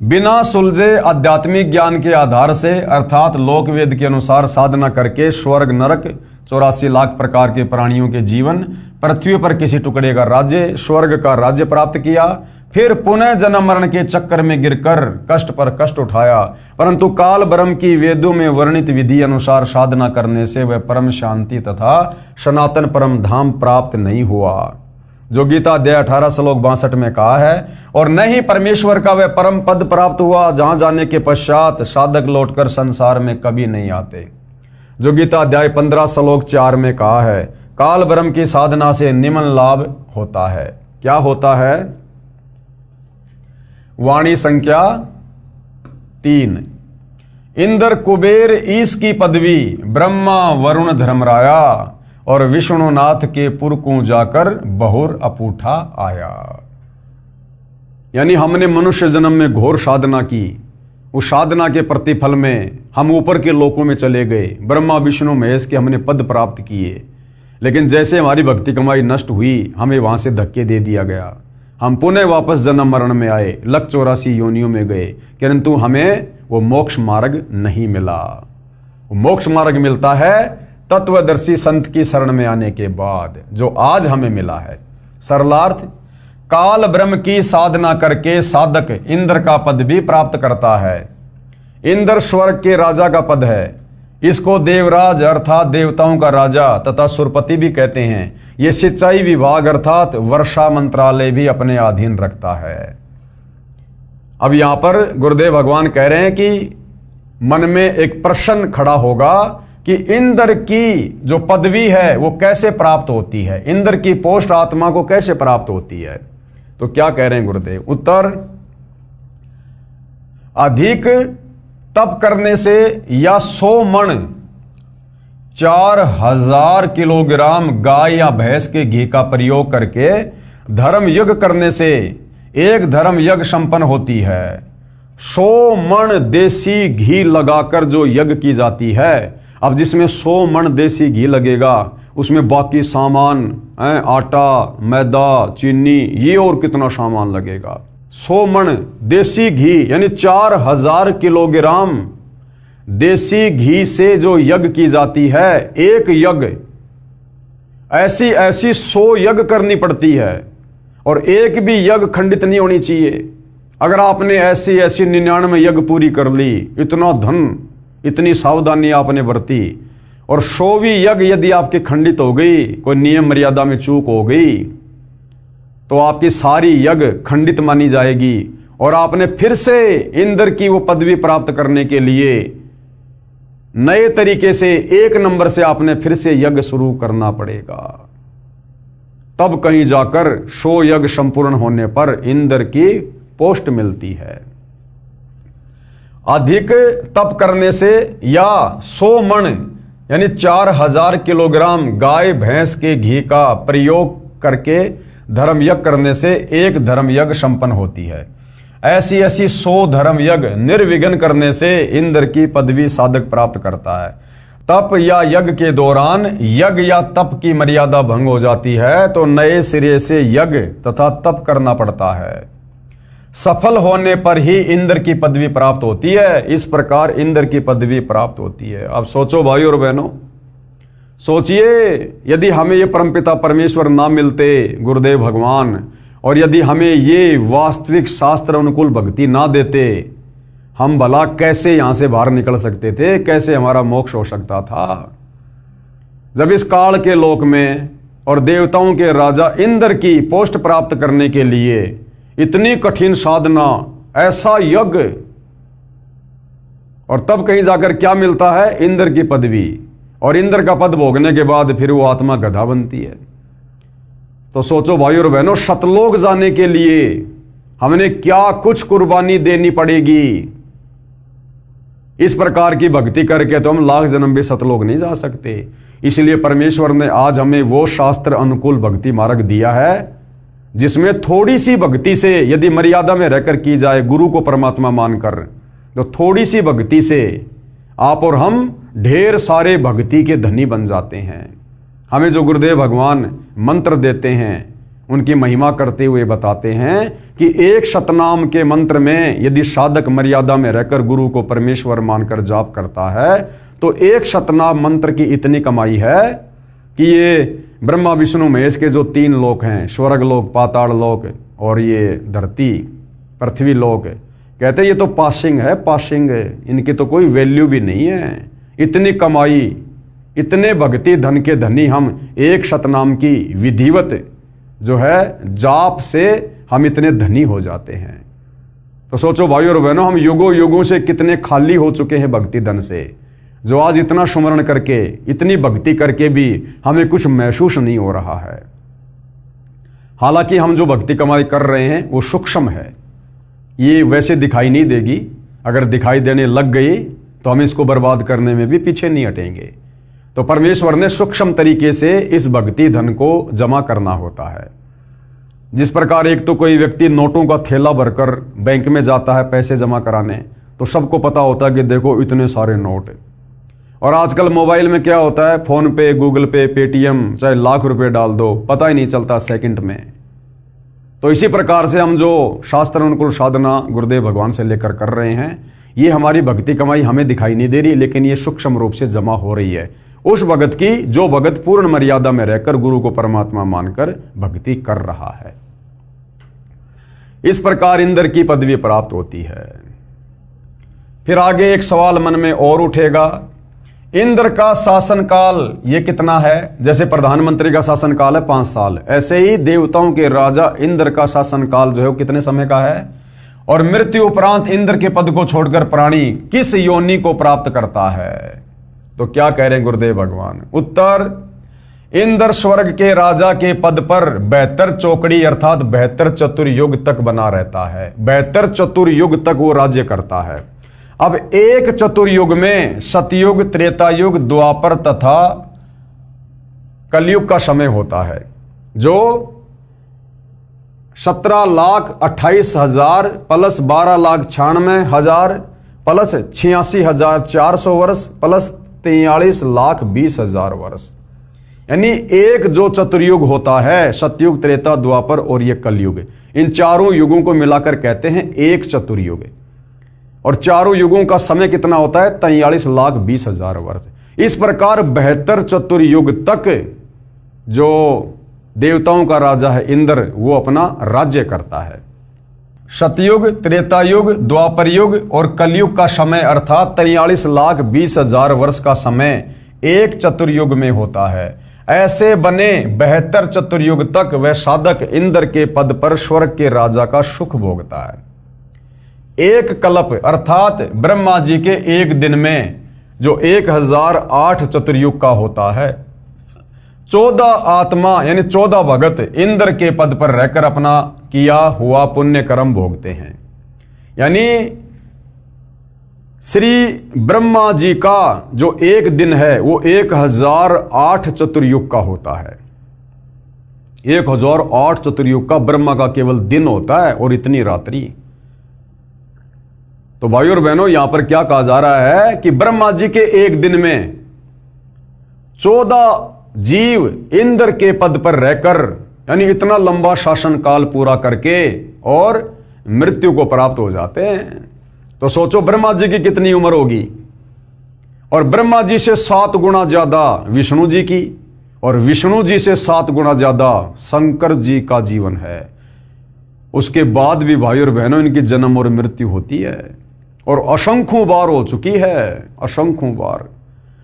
बिना सुलझे आध्यात्मिक ज्ञान के आधार से अर्थात लोकवेद के अनुसार साधना करके स्वर्ग नरक 84 लाख प्रकार के प्राणियों के जीवन, पृथ्वी पर किसी टुकड़े का राज्य, स्वर्ग का राज्य प्राप्त किया, फिर पुनः जन्म मरण के चक्कर में गिरकर कष्ट पर कष्ट उठाया, परंतु काल ब्रह्म की वेदों में वर्णित विधि अनुसार साधना करने से वह परम शांति तथा सनातन परम धाम प्राप्त नहीं हुआ, जो गीता अध्याय 18 श्लोक 62 में कहा है। और न ही परमेश्वर का वह परम पद प्राप्त हुआ जहां जाने के पश्चात साधक लौटकर संसार में कभी नहीं आते, जो गीता अध्याय 15 श्लोक 4 में कहा है। काल ब्रह्म की साधना से निम्न लाभ होता है। क्या होता है? वाणी संख्या 3। इंद्र कुबेर ईश की पदवी, ब्रह्मा वरुण धर्मराया, और विष्णुनाथ के पुर को जाकर बहुर अपूठा आया। यानी हमने मनुष्य जन्म में घोर साधना की, उस साधना के प्रतिफल में हम ऊपर के लोकों में चले गए, ब्रह्मा विष्णु महेश के हमने पद प्राप्त किए। लेकिन जैसे हमारी भक्ति कमाई नष्ट हुई, हमें वहां से धक्के दे दिया गया, हम पुनः वापस जन्म मरण में आए, लख 84 योनियों में गए, किंतु हमें वो मोक्ष मार्ग नहीं मिला। वो मोक्ष मार्ग मिलता है तत्वदर्शी संत की शरण में आने के बाद, जो आज हमें मिला है। सरलार्थ, काल ब्रह्म की साधना करके साधक इंद्र का पद भी प्राप्त करता है। इंद्र स्वर्ग के राजा का पद है। इसको देवराज अर्थात देवताओं का राजा तथा सुरपति भी कहते हैं। ये सिंचाई विभाग अर्थात वर्षा मंत्रालय भी अपने अधीन रखता है। अब यहां पर गुरुदेव भगवान कह रहे हैं कि मन में एक प्रश्न खड़ा होगा कि इंद्र की जो पदवी है वो कैसे प्राप्त होती है, इंद्र की पोस्ट आत्मा को कैसे प्राप्त होती है। तो क्या कह रहे हैं गुरुदेव? उत्तर, अधिक तप करने से या 100 मण 4000 किलोग्राम गाय या भैंस के घी का प्रयोग करके धर्म यज्ञ करने से एक धर्म यज्ञ संपन्न होती है। 100 मण देसी घी लगाकर जो यज्ञ की जाती है, अब जिसमें 100 मण देसी घी लगेगा, उसमें बाकी सामान आटा, मैदा, चीनी, ये और कितना सामान लगेगा। 100 मण देसी घी यानी 4000 किलोग्राम देसी घी से जो यज्ञ की जाती है, एक यज्ञ ऐसी 100 यज्ञ करनी पड़ती है, और एक भी यज्ञ खंडित नहीं होनी चाहिए। अगर आपने ऐसी 99 यज्ञ पूरी कर ली, इतना धन, इतनी सावधानी आपने बरती, और 100वीं यज्ञ यदि आपकी खंडित हो गई, कोई नियम मर्यादा में चूक हो गई, तो आपकी सारी यज्ञ खंडित मानी जाएगी, और आपने फिर से इंद्र की वो पदवी प्राप्त करने के लिए नए तरीके से 1 नंबर से आपने फिर से यज्ञ शुरू करना पड़ेगा। तब कहीं जाकर 100 यज्ञ संपूर्ण होने पर इंद्र की पोस्ट मिलती है। अधिक तप करने से या 100 मण यानी 4000 किलोग्राम गाय भैंस के घी का प्रयोग करके धर्म यज्ञ करने से एक धर्म यज्ञ संपन्न होती है। ऐसी 100 धर्म यज्ञ निर्विघ्न करने से इंद्र की पदवी साधक प्राप्त करता है। तप या यज्ञ के दौरान यज्ञ या तप की मर्यादा भंग हो जाती है तो नए सिरे से यज्ञ तथा तप करना पड़ता है। सफल होने पर ही इंद्र की पदवी प्राप्त होती है। इस प्रकार इंद्र की पदवी प्राप्त होती है। अब सोचो भाई और बहनों, सोचिए यदि हमें ये परमपिता परमेश्वर ना मिलते, गुरुदेव भगवान, और यदि हमें ये वास्तविक शास्त्र अनुकूल भक्ति ना देते, हम भला कैसे यहां से बाहर निकल सकते थे, कैसे हमारा मोक्ष हो सकता था। जब इस काल के लोक में और देवताओं के राजा इंद्र की पोस्ट प्राप्त करने के लिए इतनी कठिन साधना, ऐसा यज्ञ, और तब कहीं जाकर क्या मिलता है, इंद्र की पदवी, और इंद्र का पद भोगने के बाद फिर वो आत्मा गधा बनती है। तो सोचो भाई और बहनों, सतलोक जाने के लिए हमने क्या कुछ कुर्बानी देनी पड़ेगी। इस प्रकार की भक्ति करके तो हम लाख जन्म भी सतलोक नहीं जा सकते। इसलिए परमेश्वर ने आज हमें वो शास्त्र अनुकूल भक्ति मार्ग दिया है जिसमें थोड़ी सी भक्ति से यदि मर्यादा में रहकर की जाए, गुरु को परमात्मा मानकर, तो थोड़ी सी भक्ति से आप और हम ढेर सारे भक्ति के धनी बन जाते हैं। हमें जो गुरुदेव भगवान मंत्र देते हैं उनकी महिमा करते हुए बताते हैं कि एक शतनाम के मंत्र में यदि साधक मर्यादा में रहकर गुरु को परमेश्वर मानकर जाप करता है तो एक शतनाम मंत्र की इतनी कमाई है कि ये ब्रह्मा विष्णु महेश के जो 3 लोक हैं, स्वर्ग लोक, पाताल लोक और ये धरती पृथ्वी लोक, कहते हैं ये तो पासिंग है, पासिंग है, इनकी तो कोई वैल्यू भी नहीं है। इतनी कमाई, इतने भक्ति धन के धनी हम एक शतनाम की विधिवत जो है जाप से हम इतने धनी हो जाते हैं। तो सोचो भाई और बहनों, हम युगों युगों से कितने खाली हो चुके हैं भक्ति धन से, जो आज इतना सुमरण करके, इतनी भक्ति करके भी हमें कुछ महसूस नहीं हो रहा है। हालांकि हम जो भक्ति कमाई कर रहे हैं वो सूक्ष्म है, ये वैसे दिखाई नहीं देगी। अगर दिखाई देने लग गई तो हम इसको बर्बाद करने में भी पीछे नहीं हटेंगे। तो परमेश्वर ने सूक्ष्म तरीके से इस भक्ति धन को जमा करना होता है। जिस प्रकार एक तो कोई व्यक्ति नोटों का थैला भरकर बैंक में जाता है पैसे जमा कराने, तो सबको पता होता है कि देखो इतने सारे नोट। और आजकल मोबाइल में क्या होता है, फोन पे, गूगल पे, पेटीएम, चाहे लाख रुपए डाल दो, पता ही नहीं चलता सेकंड में। तो इसी प्रकार से हम जो शास्त्र अनुकूल साधना गुरुदेव भगवान से लेकर कर रहे हैं, ये हमारी भक्ति कमाई हमें दिखाई नहीं दे रही, लेकिन ये सूक्ष्म रूप से जमा हो रही है उस भगत की जो भगत पूर्ण मर्यादा में रहकर गुरु को परमात्मा मानकर भक्ति कर रहा है। इस प्रकार इंद्र की पदवी प्राप्त होती है। फिर आगे एक सवाल मन में और उठेगा, इंद्र का शासन काल ये कितना है? जैसे प्रधानमंत्री का शासन काल है 5 साल, ऐसे ही देवताओं के राजा इंद्र का शासन काल जो है वो कितने समय का है? और मृत्यु उपरांत इंद्र के पद को छोड़कर प्राणी किस योनि को प्राप्त करता है? तो क्या कह रहे हैं गुरुदेव भगवान? उत्तर, इंद्र स्वर्ग के राजा के पद पर 72 चौकड़ी अर्थात 72 चतुर्युग तक बना रहता है। 72 चतुर्युग तक वो राज्य करता है। अब एक चतुर्युग में सतयुग, त्रेतायुग, द्वापर तथा कलयुग का समय होता है, जो 17,28,000 प्लस 12,96,000 प्लस 86,400 वर्ष प्लस 43,20,000 वर्ष, यानी एक जो चतुर्युग होता है, सतयुग, त्रेता, द्वापर और ये कलयुग, इन चारों युगों को मिलाकर कहते हैं एक चतुर्युग। और चारों युगों का समय कितना होता है? 43,20,000 वर्ष। इस प्रकार 72 चतुर्युग तक जो देवताओं का राजा है इंद्र, वो अपना राज्य करता है। सतयुग, त्रेतायुग, द्वापर युग और कलयुग का समय अर्थात 43,20,000 वर्ष का समय एक चतुर्युग में होता है। ऐसे बने 72 चतुर्युग तक वह साधक इंद्र के पद पर स्वर्ग के राजा का सुख भोगता है। एक कल्प अर्थात ब्रह्मा जी के एक दिन में जो 1008 चतुर्युग का होता है, 14 आत्मा यानी 14 भगत इंद्र के पद पर रहकर अपना किया हुआ पुण्य कर्म भोगते हैं। यानी श्री ब्रह्मा जी का जो एक दिन है वो 1008 चतुर्युग का होता है। 1008 चतुर्युग का ब्रह्मा का केवल दिन होता है और इतनी रात्रि। तो भाइयों और बहनों, यहां पर क्या कहा जा रहा है कि ब्रह्मा जी के एक दिन में 14 जीव इंद्र के पद पर रहकर, यानी इतना लंबा शासन काल पूरा करके और मृत्यु को प्राप्त हो जाते हैं। तो सोचो ब्रह्मा जी की कितनी उम्र होगी, और ब्रह्मा जी से 7 गुना ज्यादा विष्णु जी की, और विष्णु जी से 7 गुना ज्यादा शंकर जी का जीवन है। उसके बाद भी भाइयों और बहनों इनकी जन्म और मृत्यु होती है, और असंख्यों बार हो चुकी है, असंख्यों बार।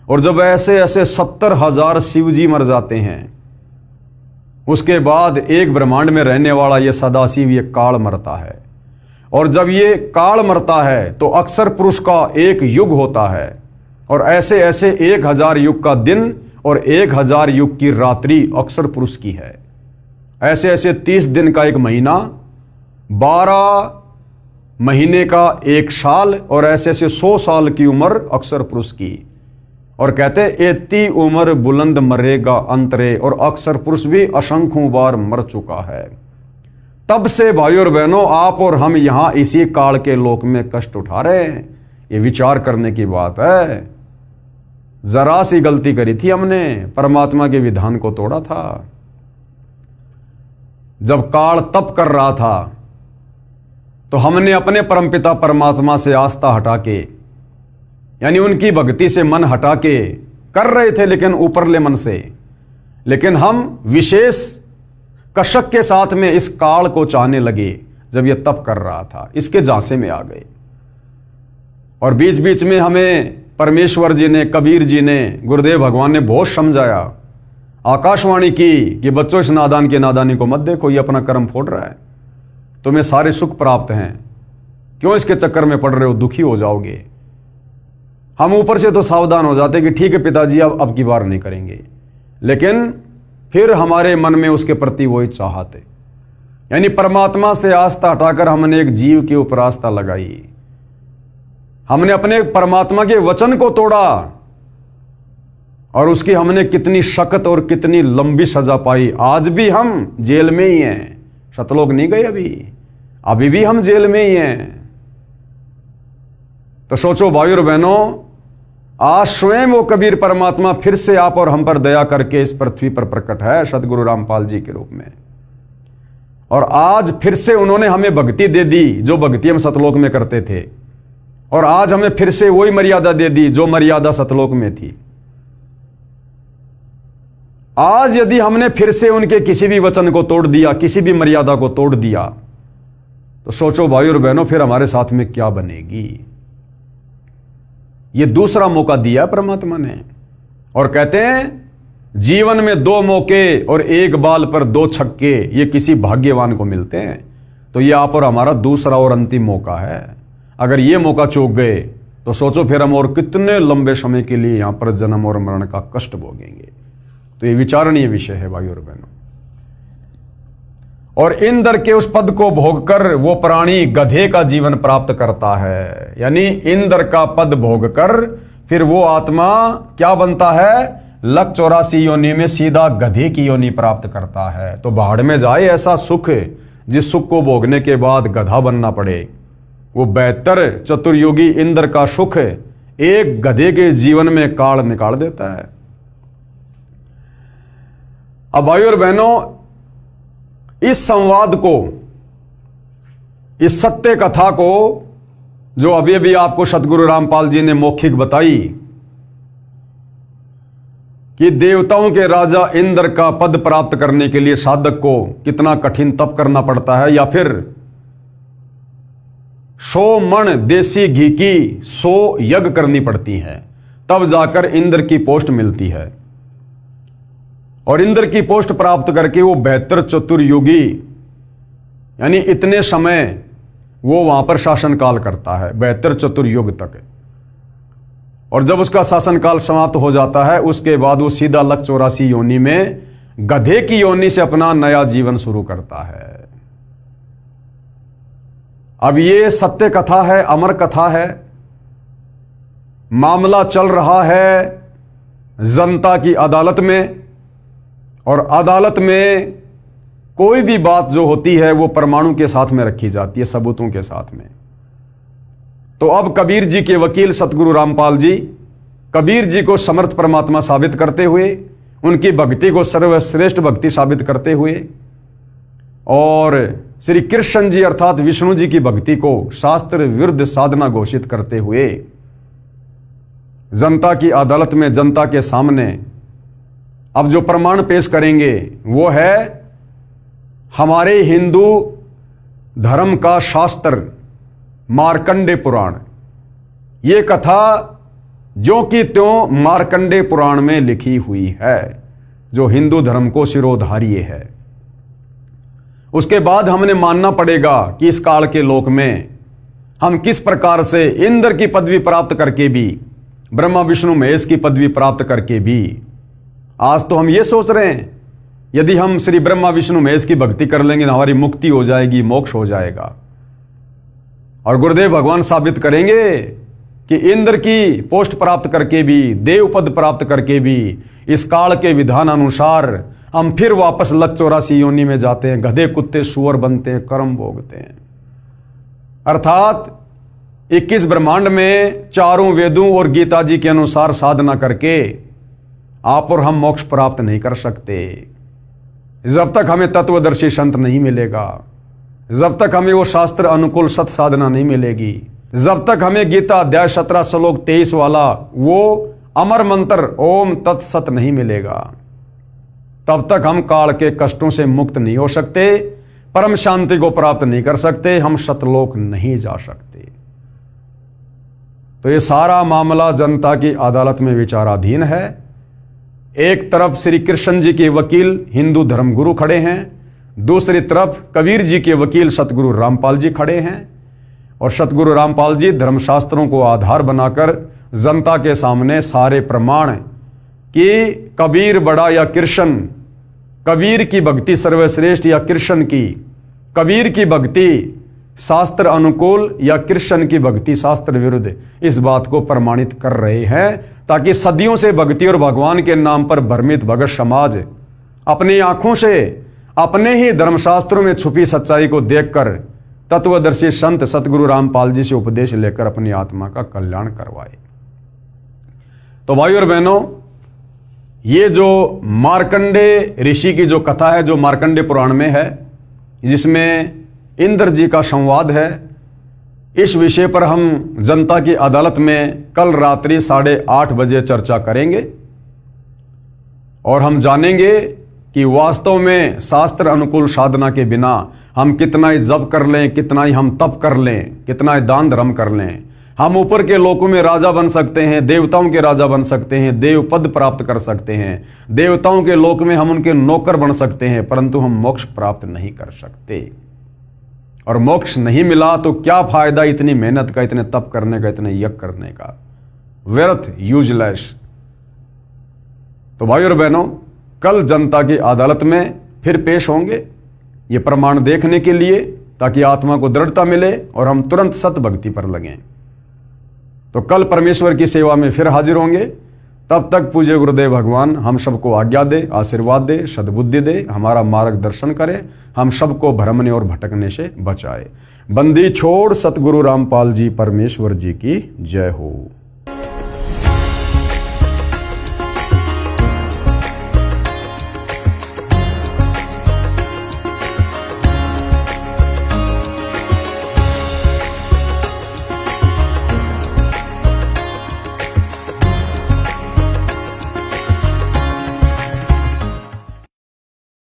और जब ऐसे ऐसे 70,000 शिव जी मर जाते हैं, उसके बाद एक ब्रह्मांड में रहने वाला ये सदाशिव, ये काल मरता है। और जब ये काल मरता है तो अक्षर पुरुष का एक युग होता है, और ऐसे ऐसे 1000 युग का दिन और 1000 युग की रात्रि अक्षर पुरुष की है। ऐसे ऐसे 30 दिन का एक महीना, 12 महीने का एक साल, और ऐसे ऐसे 100 साल की उम्र अक्षर पुरुष की। और कहते हैं एती उम्र बुलंद मरेगा अंतरे, और अक्षर पुरुष भी असंख्यों बार मर चुका है। तब से भाइयों और बहनों आप और हम यहां इसी काल के लोक में कष्ट उठा रहे हैं। ये विचार करने की बात है। जरा सी गलती करी थी हमने, परमात्मा के विधान को तोड़ा था। जब काल तप कर रहा था तो हमने अपने परमपिता परमात्मा से आस्था हटा के, यानी उनकी भक्ति से मन हटा के कर रहे थे, लेकिन ऊपरले मन से। लेकिन हम विशेष कशक के साथ में इस काल को चाहने लगे जब यह तप कर रहा था, इसके झांसे में आ गए। और बीच बीच में हमें परमेश्वर जी ने, कबीर जी ने, गुरुदेव भगवान ने बहुत समझाया, आकाशवाणी की कि बच्चों इस नादान की नादानी को मत देखो, ये अपना कर्म फोड़ रहा है, तुम्हें सारे सुख प्राप्त हैं, क्यों इसके चक्कर में पड़ रहे हो, दुखी हो जाओगे। हम ऊपर से तो सावधान हो जाते कि ठीक है पिताजी अब की बार नहीं करेंगे, लेकिन फिर हमारे मन में उसके प्रति वही चाहत है। यानी परमात्मा से आस्था हटाकर हमने एक जीव के ऊपर आस्था लगाई, हमने अपने परमात्मा के वचन को तोड़ा, और उसकी हमने कितनी सख्त और कितनी लंबी सजा पाई। आज भी हम जेल में ही हैं, सतलोक नहीं गए अभी भी हम जेल में ही हैं। तो सोचो भाइयों और बहनों, आज स्वयं वो कबीर परमात्मा फिर से आप और हम पर दया करके इस पृथ्वी पर प्रकट है सतगुरु रामपाल जी के रूप में। और आज फिर से उन्होंने हमें भक्ति दे दी जो भक्ति हम सतलोक में करते थे, और आज हमें फिर से वही मर्यादा दे दी जो मर्यादा सतलोक में थी। आज यदि हमने फिर से उनके किसी भी वचन को तोड़ दिया, किसी भी मर्यादा को तोड़ दिया, तो सोचो भाइयों और बहनों फिर हमारे साथ में क्या बनेगी। ये दूसरा मौका दिया परमात्मा ने, और कहते हैं जीवन में 2 मौके और 1 बाल पर 2 छक्के ये किसी भाग्यवान को मिलते हैं। तो ये आप और हमारा दूसरा और अंतिम मौका है। अगर ये मौका चूक गए तो सोचो फिर हम और कितने लंबे समय के लिए यहां पर जन्म और मरण का कष्ट भोगेंगे। तो ये विचारणीय विषय है भाइयों और बहनों। और इंद्र के उस पद को भोगकर वो प्राणी गधे का जीवन प्राप्त करता है। यानी इंद्र का पद भोगकर फिर वो आत्मा क्या बनता है, 184 योनि में सीधा गधे की योनि प्राप्त करता है। तो भाड़ में जाए ऐसा सुख जिस सुख को भोगने के बाद गधा बनना पड़े। वो 72 चतुर्युगी इंद्र का सुख एक गधे के जीवन में काल निकाल देता है। अब भाइयों और बहनों, इस संवाद को, इस सत्य कथा को जो अभी अभी आपको सतगुरु रामपाल जी ने मौखिक बताई कि देवताओं के राजा इंद्र का पद प्राप्त करने के लिए साधक को कितना कठिन तप करना पड़ता है, या फिर 100 मण देसी घी की 100 यज्ञ करनी पड़ती हैं, तब जाकर इंद्र की पोस्ट मिलती है। और इंद्र की पोस्ट प्राप्त करके वो 72 चतुर्युगी यानी इतने समय वो वहां पर शासन काल करता है, 72 चतुर्युग तक। और जब उसका शासनकाल समाप्त हो जाता है उसके बाद वो सीधा लक 84 योनि में गधे की योनि से अपना नया जीवन शुरू करता है। अब ये सत्य कथा है, अमर कथा है। मामला चल रहा है जनता की अदालत में, और अदालत में कोई भी बात जो होती है वो परमाणु के साथ में रखी जाती है, सबूतों के साथ में। तो अब कबीर जी के वकील सतगुरु रामपाल जी कबीर जी को समर्थ परमात्मा साबित करते हुए, उनकी भक्ति को सर्वश्रेष्ठ भक्ति साबित करते हुए, और श्री कृष्ण जी अर्थात विष्णु जी की भक्ति को शास्त्र विरुद्ध साधना घोषित करते हुए जनता की अदालत में, जनता के सामने अब जो प्रमाण पेश करेंगे वो है हमारे हिंदू धर्म का शास्त्र मार्कंडे पुराण। ये कथा जो कि त्यों मार्कंडे पुराण में लिखी हुई है, जो हिंदू धर्म को शिरोधार्य है। उसके बाद हमने मानना पड़ेगा कि इस काल के लोक में हम किस प्रकार से इंद्र की पदवी प्राप्त करके भी, ब्रह्मा विष्णु महेश की पदवी प्राप्त करके भी, आज तो हम ये सोच रहे हैं यदि हम श्री ब्रह्मा विष्णु महेश की भक्ति कर लेंगे तो हमारी मुक्ति हो जाएगी, मोक्ष हो जाएगा। और गुरुदेव भगवान साबित करेंगे कि इंद्र की पोस्ट प्राप्त करके भी, देव पद प्राप्त करके भी इस काल के विधान अनुसार हम फिर वापस लक 84 योनि में जाते हैं, गधे कुत्ते सुअर बनते हैं, कर्म भोगते हैं। अर्थात 21 ब्रह्मांड में चारों वेदों और गीता जी के अनुसार साधना करके आप और हम मोक्ष प्राप्त नहीं कर सकते जब तक हमें तत्वदर्शी संत नहीं मिलेगा, जब तक हमें वो शास्त्र अनुकूल सत साधना नहीं मिलेगी, जब तक हमें गीता अध्याय 17 श्लोक 23 वाला वो अमर मंत्र ओम तत्सत नहीं मिलेगा, तब तक हम काल के कष्टों से मुक्त नहीं हो सकते, परम शांति को प्राप्त नहीं कर सकते, हम सतलोक नहीं जा सकते। तो ये सारा मामला जनता की अदालत में विचाराधीन है। एक तरफ श्री कृष्ण जी के वकील हिंदू धर्मगुरु खड़े हैं, दूसरी तरफ कबीर जी के वकील सतगुरु रामपाल जी खड़े हैं, और सतगुरु रामपाल जी धर्मशास्त्रों को आधार बनाकर जनता के सामने सारे प्रमाण कि कबीर बड़ा या कृष्ण, कबीर की भक्ति सर्वश्रेष्ठ या कृष्ण की, कबीर की भक्ति शास्त्र अनुकूल या कृष्ण की भक्ति शास्त्र विरुद्ध, इस बात को प्रमाणित कर रहे हैं, ताकि सदियों से भक्ति और भगवान के नाम पर भ्रमित भगत समाज अपनी आंखों से अपने ही धर्मशास्त्रों में छुपी सच्चाई को देखकर तत्वदर्शी संत सतगुरु रामपाल जी से उपदेश लेकर अपनी आत्मा का कल्याण करवाए। तो भाई और बहनों, ये जो मार्कंडे ऋषि की जो कथा है, जो मार्कंडे पुराण में है, जिसमें इंद्र जी का संवाद है, इस विषय पर हम जनता की अदालत में कल रात्रि 8:30 बजे चर्चा करेंगे, और हम जानेंगे कि वास्तव में शास्त्र अनुकूल साधना के बिना हम कितना ही जप कर लें, कितना ही हम तप कर लें, कितना ही दान धर्म कर लें, हम ऊपर के लोकों में राजा बन सकते हैं, देवताओं के राजा बन सकते हैं, देव पद प्राप्त कर सकते हैं, देवताओं के लोक में हम उनके नौकर बन सकते हैं, परंतु हम मोक्ष प्राप्त नहीं कर सकते। और मोक्ष नहीं मिला तो क्या फायदा इतनी मेहनत का, इतने तप करने का, इतने यज्ञ करने का, व्यर्थ, यूजलेस। तो भाई और बहनों, कल जनता की अदालत में फिर पेश होंगे ये प्रमाण देखने के लिए, ताकि आत्मा को दृढ़ता मिले और हम तुरंत सत भक्ति पर लगें। तो कल परमेश्वर की सेवा में फिर हाजिर होंगे। तब तक पूज्य गुरुदेव भगवान हम सबको आज्ञा दे, आशीर्वाद दे, सद्बुद्धि दे, हमारा मार्गदर्शन करे, हम सबको भ्रमने और भटकने से बचाए। बंदी छोड़ सतगुरु रामपाल जी परमेश्वर जी की जय हो।